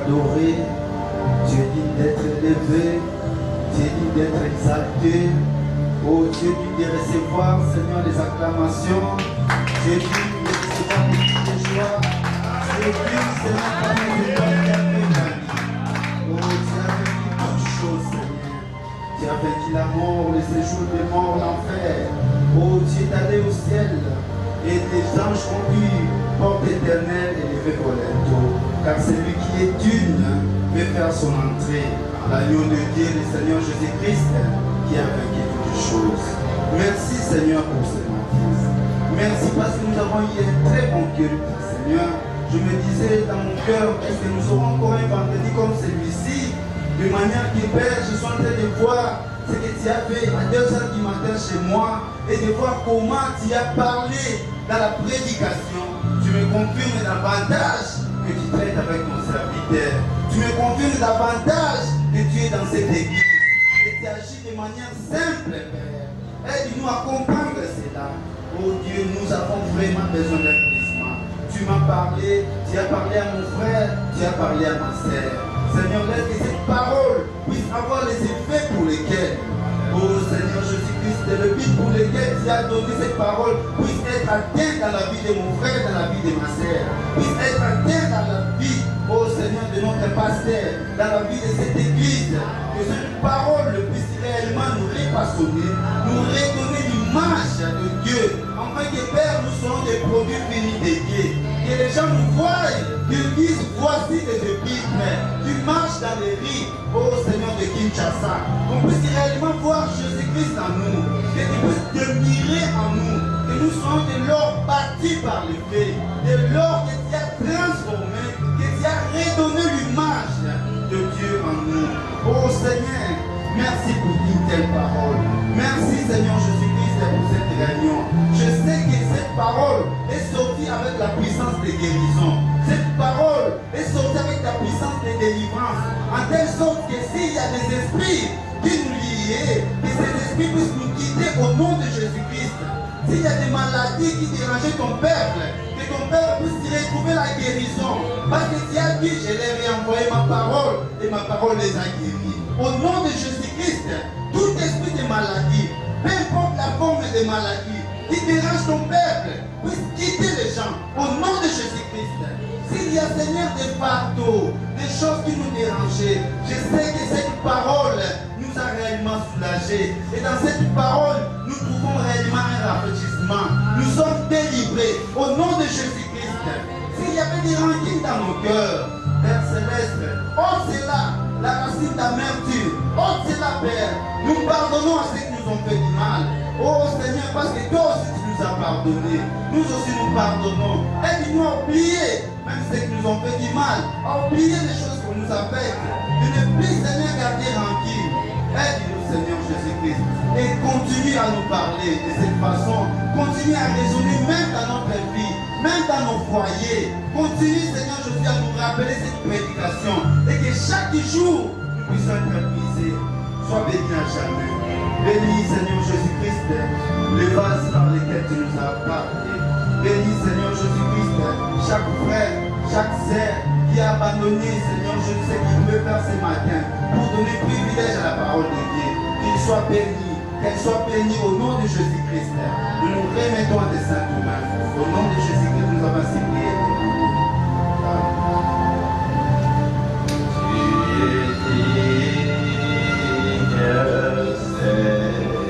adoré, tu es digne d'être élevé, tu es digne d'être exalté. Oh Dieu, digne de recevoir, Seigneur, les acclamations. Tu es digne de recevoir les cris de joie. Tu es digne, Seigneur, par les étoiles qui a fait ma vie. Oh, tu as vaincu toutes choses, Seigneur. Tu as vaincu la mort, le séjour des morts, l'enfer. Oh, tu es allé au ciel. Et les anges ont pu porte éternelle et lever Coletto. Car celui qui est une veut faire son entrée. L'agneau de Dieu, le Seigneur Jésus-Christ, qui a vaincu toutes choses. Merci Seigneur pour ce matin. Merci parce que nous avons eu un très bon cœur, Seigneur. Je me disais dans mon cœur, est-ce que nous aurons encore un vendredi comme celui-ci? De manière que Père, je suis en train de voir ce que tu as fait à 2h du matin chez moi et de voir comment tu as parlé dans la prédication. Tu me confirmes davantage que tu traites avec mon serviteur. Tu me confirmes davantage que tu es dans cette église. Et tu agis de manière simple, Père. Aide-nous à comprendre cela. Oh Dieu, nous avons vraiment besoin d'accomplissement. Tu m'as parlé, tu as parlé à mon frère, tu as parlé à ma sœur. Seigneur, laisse que cette parole puisse avoir les effets pour lesquels, oh Seigneur Jésus-Christ, le but pour lequel tu as donné cette parole puisse être atteint dans la vie de mon frère, dans la vie de ma sœur, puisse être atteint dans la vie, oh Seigneur, de notre pasteur, dans la vie de cette église, que cette parole puisse réellement nous refaçonner, nous redonner l'image de Dieu, afin que Père, nous serons des produits finis de Dieu. Que les gens nous voient, qu'ils disent voici les épîtres, tu marches dans les rues, oh Seigneur de Kinshasa, qu'on puisse réellement voir Jésus-Christ en nous, que tu puisses demeurer en nous, que nous soyons de l'or bâti par le feu, de l'or que tu as transformé, que tu as redonné l'image de Dieu en nous. Oh Seigneur, merci pour une telle parole. Merci Seigneur Jésus-Christ pour cette réunion. Je sais que cette parole est sortie avec la puissance de guérison. Cette parole est sortie avec la puissance de délivrance. En telle sorte que s'il y a des esprits qui nous lient, que ces esprits puissent nous quitter au nom de Jésus-Christ. S'il y a des maladies qui dérangeaient ton peuple, que ton peuple puisse y retrouver la guérison. Parce que tu as dit, je l'ai réenvoyé ma parole et ma parole les a guéris. Au nom de Jésus-Christ, tout esprit de maladie, peu importe la forme de maladie, qui dérange ton peuple, puisse quitter les gens. Au nom de Jésus-Christ. S'il y a, Seigneur, des fardeaux, des choses qui nous dérangeaient, je sais que cette parole nous a réellement soulagés. Et dans cette parole, nous trouvons réellement un rafraîchissement. Nous sommes délivrés. Au nom de Jésus-Christ. S'il y avait des rancunes dans nos cœurs, Père Céleste, ôte cela, la racine d'amertume, ôte cela, Père. Nous pardonnons à ceux qui nous ont fait du mal. Oh Seigneur, parce que toi aussi tu nous as pardonné. Nous aussi nous pardonnons. Aide-nous à oublier, même ceux qui nous ont fait du mal, à oublier les choses qu'on nous a faites. De ne plus, Seigneur, garder rancune. Aide-nous, Seigneur Jésus-Christ. Et continue à nous parler de cette façon. Continue à raisonner même dans notre vie, même dans nos foyers. Continue, Seigneur Jésus, à nous rappeler cette prédication. Et que chaque jour, nous puissions être brisés. Sois béni à jamais. Bénis, Seigneur Jésus-Christ, les vases dans lesquels tu nous as parlé. Bénis, Seigneur Jésus-Christ, chaque frère, chaque sœur qui a abandonné, Seigneur, je sais qu'il veut faire ce matin pour donner privilège à la parole de Dieu. Qu'il soit béni, qu'elle soit bénie au nom de Jésus-Christ. Nous nous remettons à tes saintes mains. Au nom de Jésus-Christ, nous avons ainsi prié. Seigneur,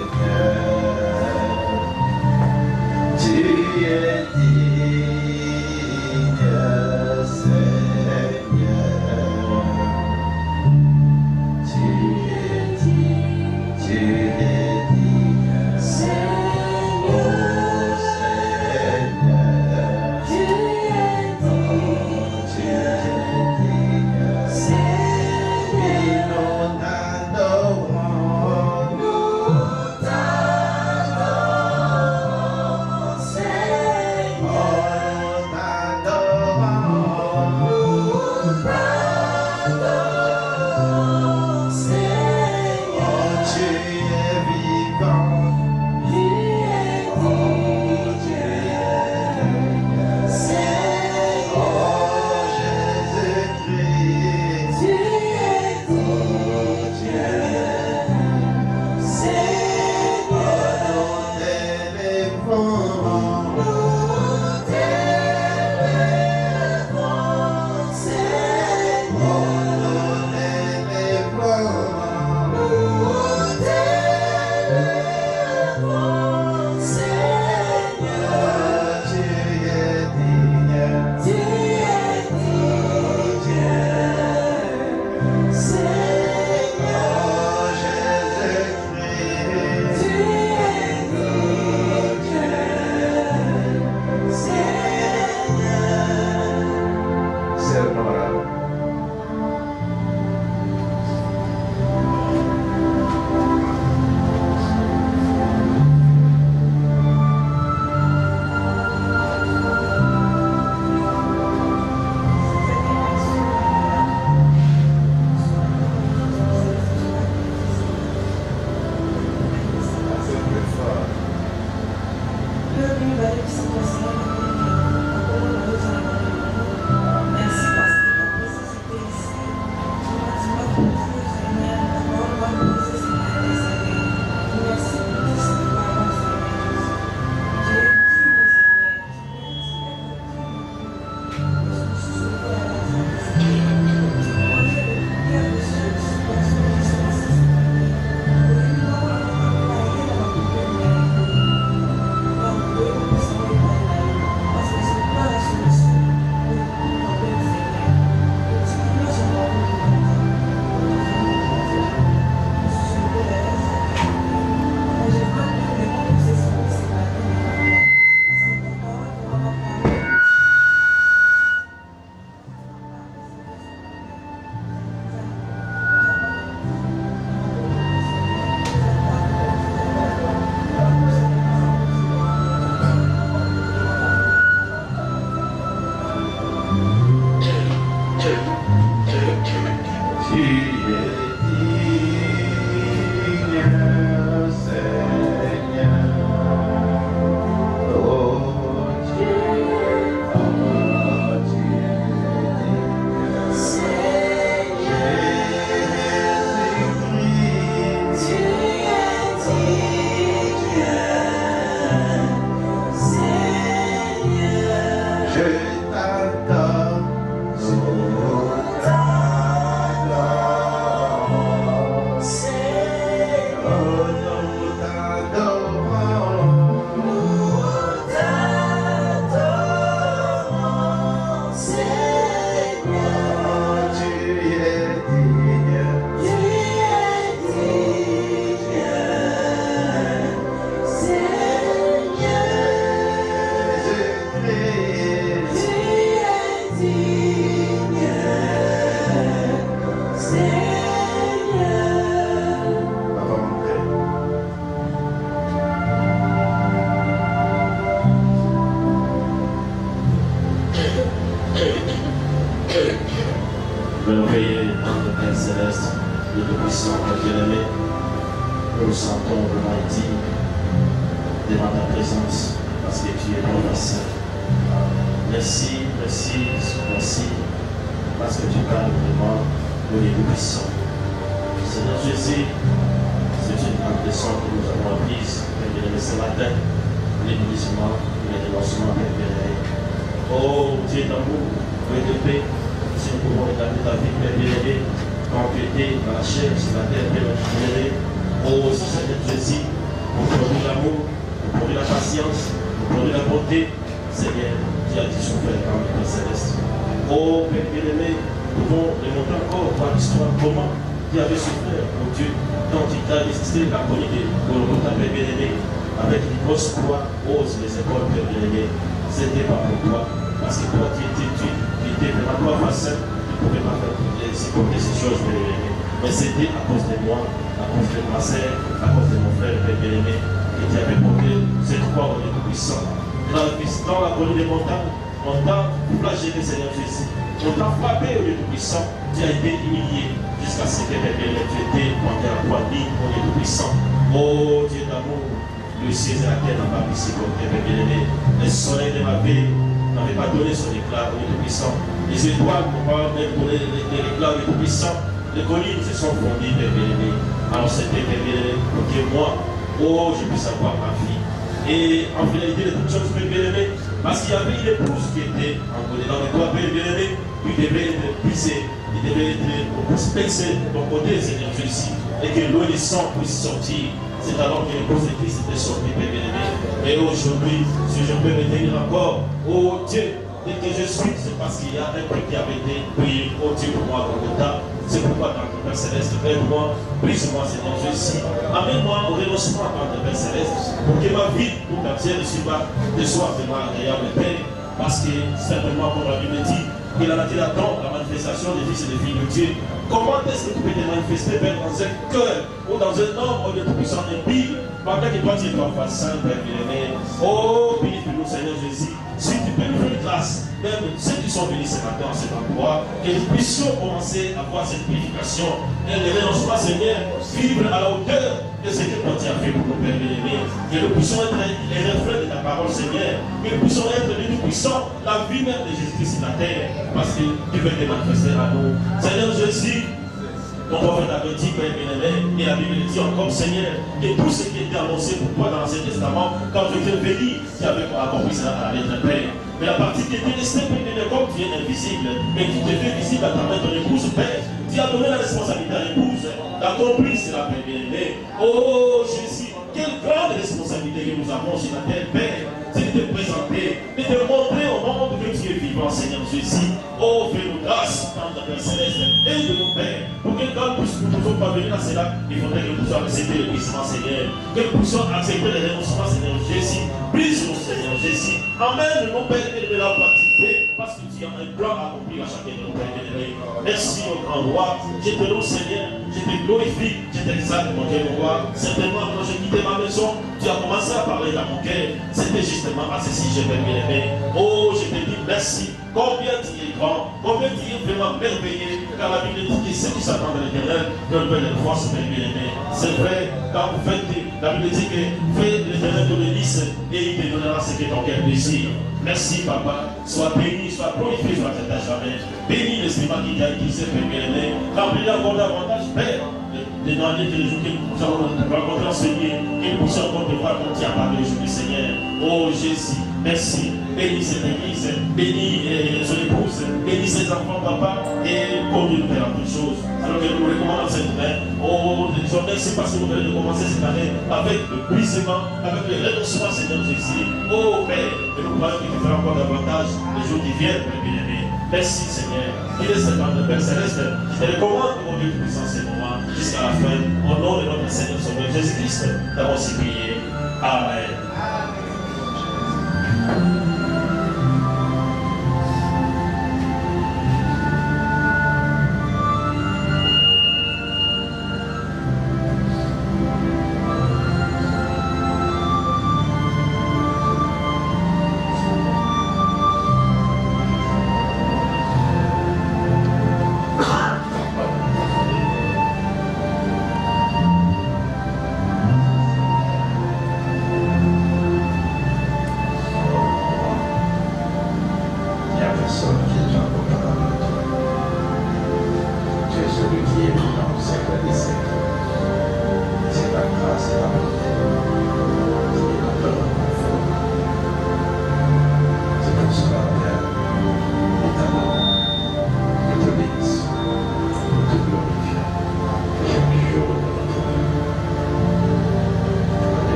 Oh Jésus, merci. Bénis cette église, bénis son épouse, bénis ses enfants, papa, et conduis-nous vers la bonne chose. Alors que nous recommandons cette année, oh, disons merci parce que vous venez de commencer cette année avec le brisement, avec le renoncement, Seigneur Jésus. Oh Père, et nous croyons qu'il te fera encore davantage les jours qui viennent, mes bien-aimés. Merci Seigneur. Il est Seigneur de Père Céleste, qui te recommande, mon Dieu puissant, ces moments, jusqu'à la fin, au nom de notre Seigneur Sauveur Jésus-Christ, d'avons si prié. Amen.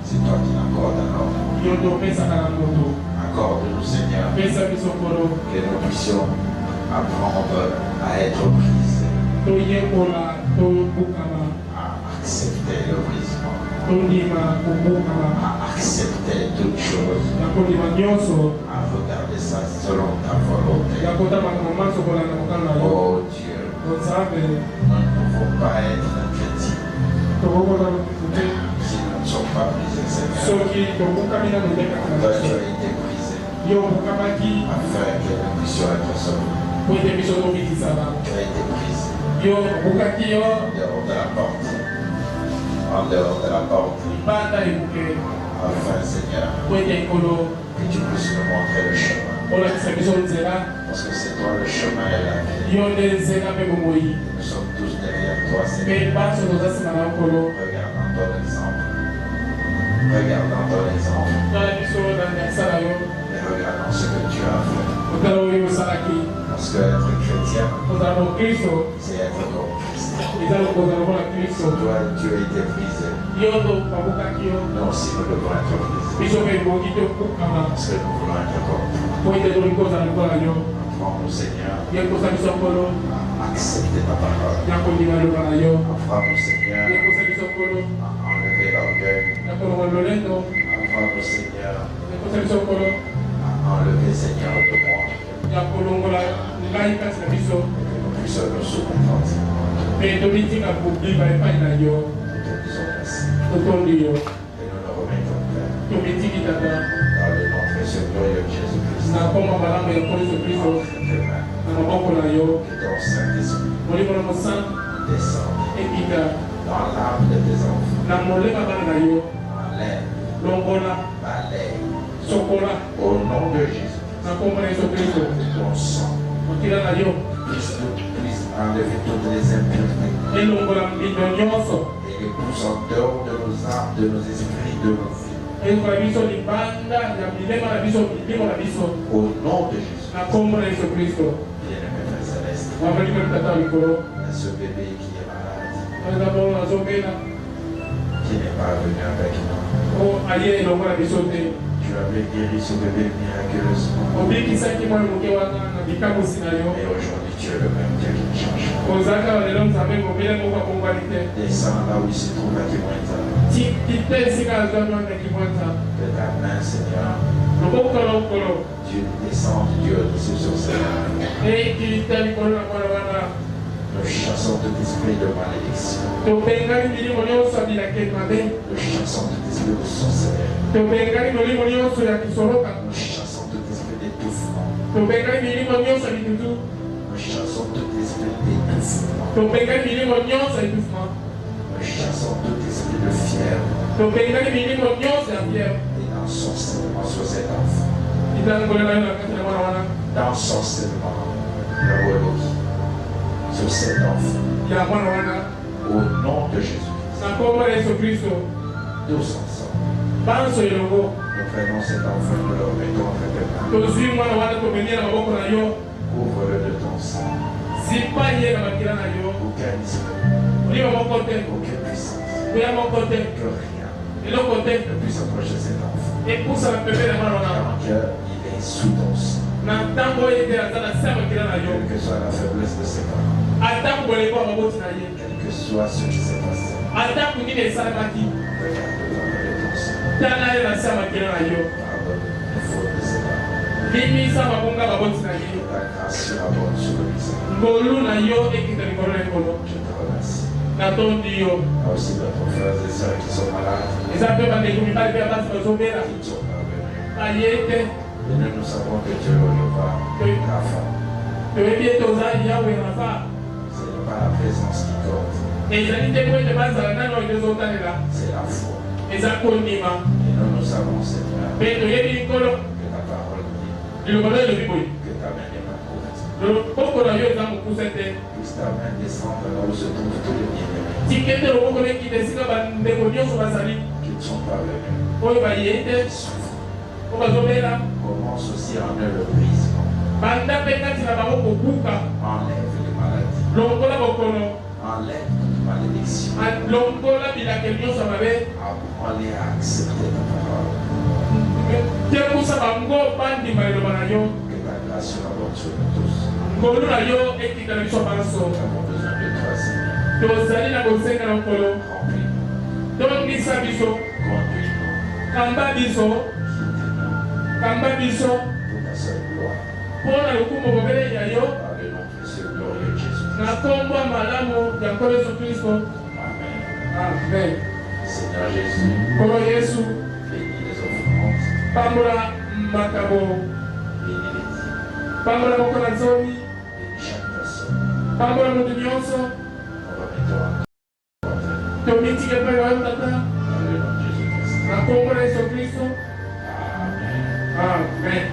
C'est toi qui l'accordes alors. Accorde-nous, Seigneur, que nous puissions apprendre à être brisés, à accepter le brisement, à accepter toutes choses, à regarder ça selon ta volonté. Oh Dieu, nous ne pouvons pas être chrétiens Toi, tu as été brisé afin que nous puissions être sauvés. Tu as été brisé en dehors de la porte, afin, Seigneur, que tu puisses nous montrer le chemin. Parce que c'est toi le chemin et la vie. Nous sommes tous derrière toi, Seigneur. Regardons ton exemple. Et regardons ce que tu as fait. Parce que être chrétien, c'est être comme Christ. Toi, tu as été brisé. Nous aussi, nous devons être brisés. Parce que nous voulons être comme toi. Apprends-nous, Seigneur, à accepter ta parole. Apprends-nous, Seigneur, à enlever l'orgueil. Apprends-nous, Seigneur, à enlever, Seigneur, de moi. Et que nous puissions nous soumettre. Et te disons merci. Et nous le remettons dans le nom précieux glorieux de Jésus-Christ. Que ton Saint-Esprit descende dans l'âme de tes enfants. Balaye. Au nom de Jésus. Ton sang puisse enlever toutes les impuretés. Et les pousse en dehors de nos âmes, de nos esprits, de nos vies. Au nom de Jésus. Bien-aimé Frère Céleste. Ce bébé qui est malade, qui n'est pas venu avec nous. Tu avais guéri ce bébé miraculeusement. Et aujourd'hui, tu es le même Dieu qui ne change pas. Descends là où il se trouve à Kimwenta. Que ta main, Seigneur, Dieu descend du Dieu au-dessus sur ces mains. Nous chassons tout esprit de malédiction. Nous chassons tout esprit de sorcellerie. Nous chassons tout esprit d'étouffement. Nous chassons tout esprit d'étouffement. Nous chassons tout esprit de fièvre. Et d'ensorcellement sur cet enfant. D'ensorcellement. Sur cet enfant. Au nom de Jésus-Christ. Tous ensemble. Nous prenons cet enfant et nous le remettons entre tes mains. Couvre-le de ton sang. Aucun esprit. Aucune puissance. Que rien ne puisse approcher cet enfant. Car il est sous ton sang. Quelle que soit la faiblesse de ses parents. Quel que soit ce qui s'est passé. Regarde-toi de ton sang. Pardonne les fautes de ses parents. Que ta grâce surabonde sur le visage. Je te remercie. Aussi notre frères et sœurs qui sont malades. Qui sont parvenus. Et nous savons que tu es le Rafa. Ce n'est pas la présence qui compte. C'est la foi. Et nous savons, Seigneur, que ta parole dit que ta main est ma courte. Puisse ta main descendre là où se trouvent tous les bien-aimés qui ne sont pas venus. Qui souffrent. Commence aussi en eux le brisement. Enlève les maladies. Enlève toute malédiction. Apprends-les à accepter ta parole. Que ta grâce surabonde sur nous tous. Nous avons besoin de toi, Seigneur. Remplis-nous. Conduis-nous. Quitte-nous. Pour ta seule gloire. Par le nom précieux glorieux de Jésus. Amen. Amen. Seigneur Jésus, Pambola makabo. Pambola mokorazoni. Pambola mudinyoso. Tomiti ke pa yawe tata. Na pambola Yesu Kristo. Amen.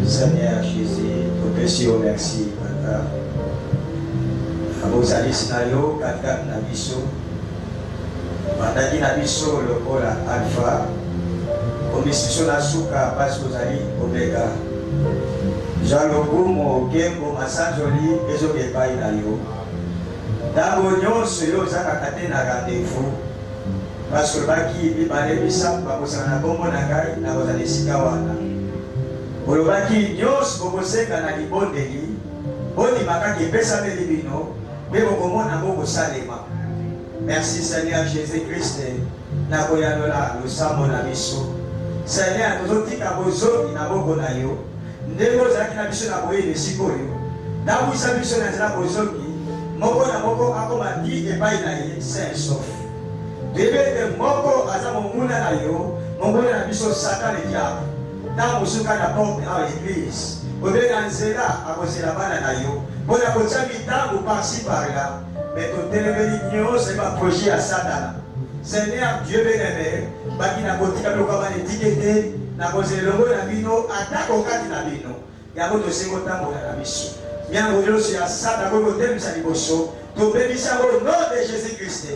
Seigneur Jésus, nous merci, Papa. Vous allez snayo, Kaka Nabiso, Mandaki Nabiso, le Kola Alpha, Commission Nasuka, parce que vous allez Omega. Jalogumo, Gembo, Massanjoli, Ezoke Painayo. D'abord, nous sommes rendez-vous. Parce que Baki, Bibane Bissam, Bakosana Bombo Nagai, Nabozane Sikawana. Olobaki nyos bokoseka na libondeli boni makaki pesa belibino bekomona boko salema. Merci Seigneur Jésus-Christ na koyanola losambo na biso. Seigneur tozotika bozoki na boko na yo ndeko zaki na biso na boyele sikoyo na buisa biso na nzela bozoki moko na moko akoma di epai na ye saint sauf debete moko aza monguna na yo monguna na biso Satan le diable. Dans mon souka na porte à l'église, au lieu d'enseigner à cause de la bande d'ailleurs, pour la continuité ou par-ci par-là, mais ton télévision c'est pas projet à Satan. Seigneur Dieu bénévole, baki na botika lokaba l'étiquette, na cause de l'homme na bino, attaque au cas de la bino. Ya moto sengo tambo na biso. Bien au sur à Satan ko dem sa liboso, to bénissa au nom de Jésus-Christ.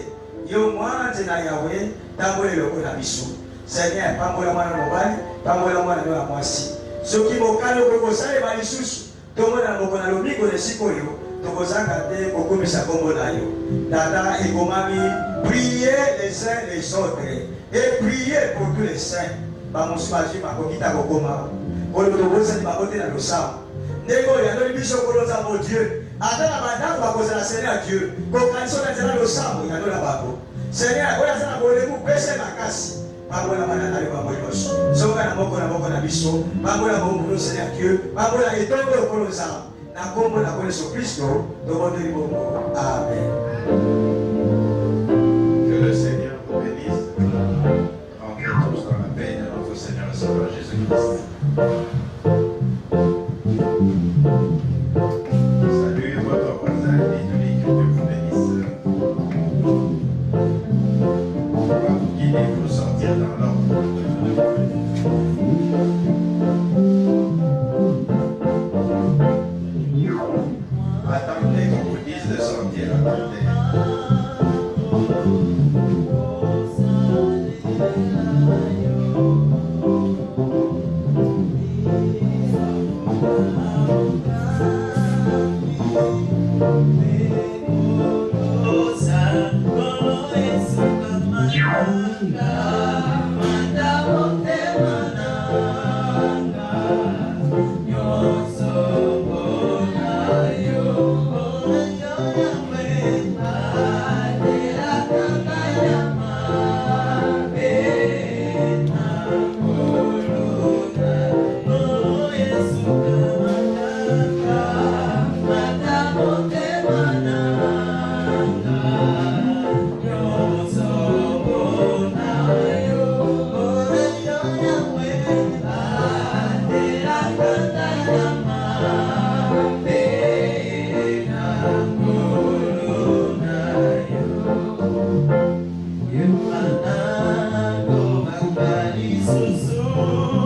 Yo mwana tena Yahweh, tambo le loko na biso. Seigneur, pambola mwana mobali, pambola mwana wa mwasi. Ce qui m'a calé au Kokosa et Malisusu, tout le monde a mon ami connaissé Koyo, Tokosa Kate, Koko Misakomonayo. Dada et Komami, priez les uns les autres et priez pour tous les saints. Bamusmaji, Makokita Kokoma, Kolotobosa, Makote na Losam. Nego, il y a le bicho Kolosa, mon Dieu. Attends la madame, va poser la Seigneur Dieu. Kokanso na Losam, il y a le Babo. Seigneur, voilà ça, vous baissez ma casse. Babola manana le baboyos. Soka na moko na biso. Babola bongo Seigneur Dieu. Babola etongo koloza. Na kombo na Yesu Kristo, demandez le bongo. Amen. Que le Seigneur vous bénisse. Entrez tous dans la paix de notre Seigneur et Sauveur Jésus-Christ. Salut votre voisin et lui que Dieu vous bénisse. On va vous guider pour sortir dans l'ordre. Attendez qu'on vous dise de sortir. Attendez. Susu